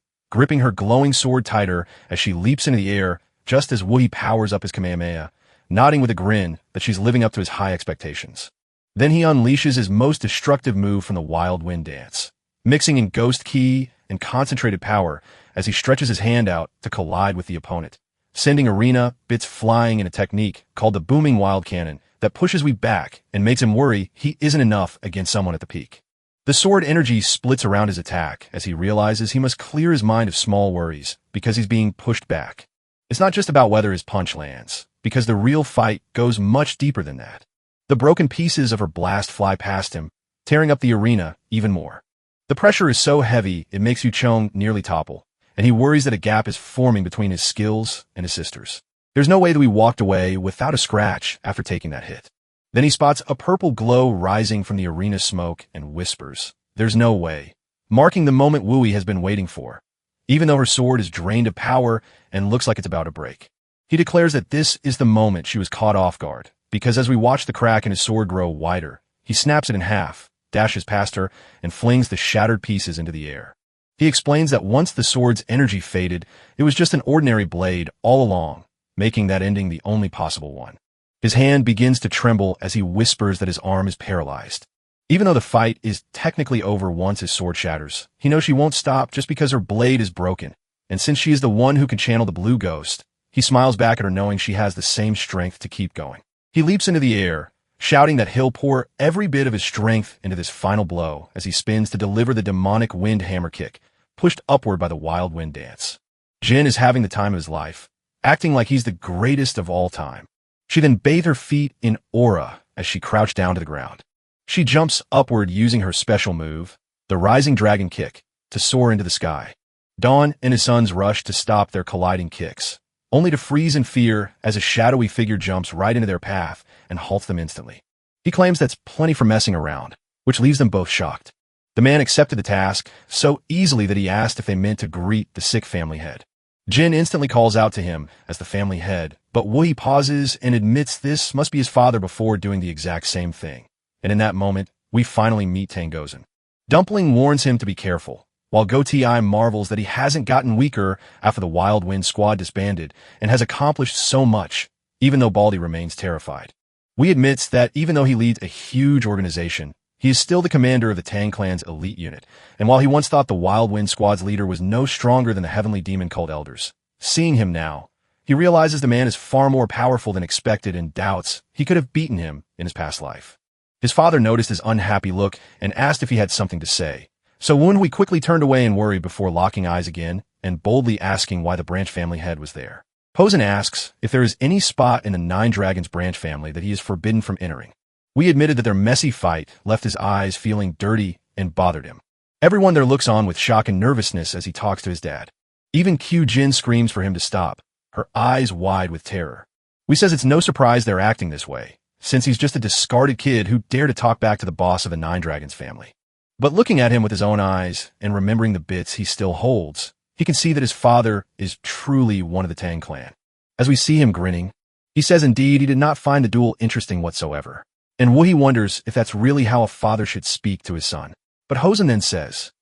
gripping her glowing sword tighter as she leaps into the air just as Hui powers up his Kamehameha, nodding with a grin that she's living up to his high expectations. Then he unleashes his most destructive move from the Wild Wind Dance, mixing in ghost ki and concentrated power as he stretches his hand out to collide with the opponent, sending arena bits flying in a technique called the Booming Wild Cannon that pushes Hui back and makes him worry he isn't enough against someone at the peak. The sword energy splits around his attack as he realizes he must clear his mind of small worries because he's being pushed back. It's not just about whether his punch lands, because the real fight goes much deeper than that. The broken pieces of her blast fly past him, tearing up the arena even more. The pressure is so heavy it makes Yuchong nearly topple, and he worries that a gap is forming between his skills and his sister's. There's no way that we walked away without a scratch after taking that hit. Then he spots a purple glow rising from the arena smoke and whispers, "There's no way," marking the moment Hui has been waiting for, even though her sword is drained of power and looks like it's about to break. He declares that this is the moment she was caught off guard, because as we watch the crack in his sword grow wider, he snaps it in half, dashes past her, and flings the shattered pieces into the air. He explains that once the sword's energy faded, it was just an ordinary blade all along, making that ending the only possible one. His hand begins to tremble as he whispers that his arm is paralyzed. Even though the fight is technically over once his sword shatters, he knows she won't stop just because her blade is broken, and since she is the one who can channel the blue ghost, he smiles back at her knowing she has the same strength to keep going. He leaps into the air, shouting that he'll pour every bit of his strength into this final blow as he spins to deliver the demonic wind hammer kick, pushed upward by the Wild Wind Dance. Jin is having the time of his life, acting like he's the greatest of all time. She then bathed her feet in aura as she crouched down to the ground. She jumps upward using her special move, the Rising Dragon Kick, to soar into the sky. Dawn and his sons rush to stop their colliding kicks, only to freeze in fear as a shadowy figure jumps right into their path and halts them instantly. He claims that's plenty for messing around, which leaves them both shocked. The man accepted the task so easily that he asked if they meant to greet the sick family head. Jin instantly calls out to him as the family head, but Wuhi pauses and admits this must be his father before doing the exact same thing. And in that moment, we finally meet Tangozan. Dumpling warns him to be careful, while Goatee Eye marvels that he hasn't gotten weaker after the Wild Wind squad disbanded and has accomplished so much, even though Baldy remains terrified. We admits that even though he leads a huge organization, he is still the commander of the Tang clan's elite unit, and while he once thought the Wild Wind squad's leader was no stronger than the Heavenly Demon Cult elders, seeing him now, he realizes the man is far more powerful than expected and doubts he could have beaten him in his past life. His father noticed his unhappy look and asked if he had something to say, so Wenhui quickly turned away in worry before locking eyes again and boldly asking why the branch family head was there. Posen asks if there is any spot in the Nine Dragons branch family that he is forbidden from entering. We admitted that their messy fight left his eyes feeling dirty and bothered him. Everyone there looks on with shock and nervousness as he talks to his dad. Even Q Jin screams for him to stop, her eyes wide with terror. We says it's no surprise they're acting this way, since he's just a discarded kid who dared to talk back to the boss of the Nine Dragons family. But looking at him with his own eyes and remembering the bits he still holds, he can see that his father is truly one of the Tang clan. As we see him grinning, he says indeed he did not find the duel interesting whatsoever. And Wuhi wonders if that's really how a father should speak to his son. But Hosen then says,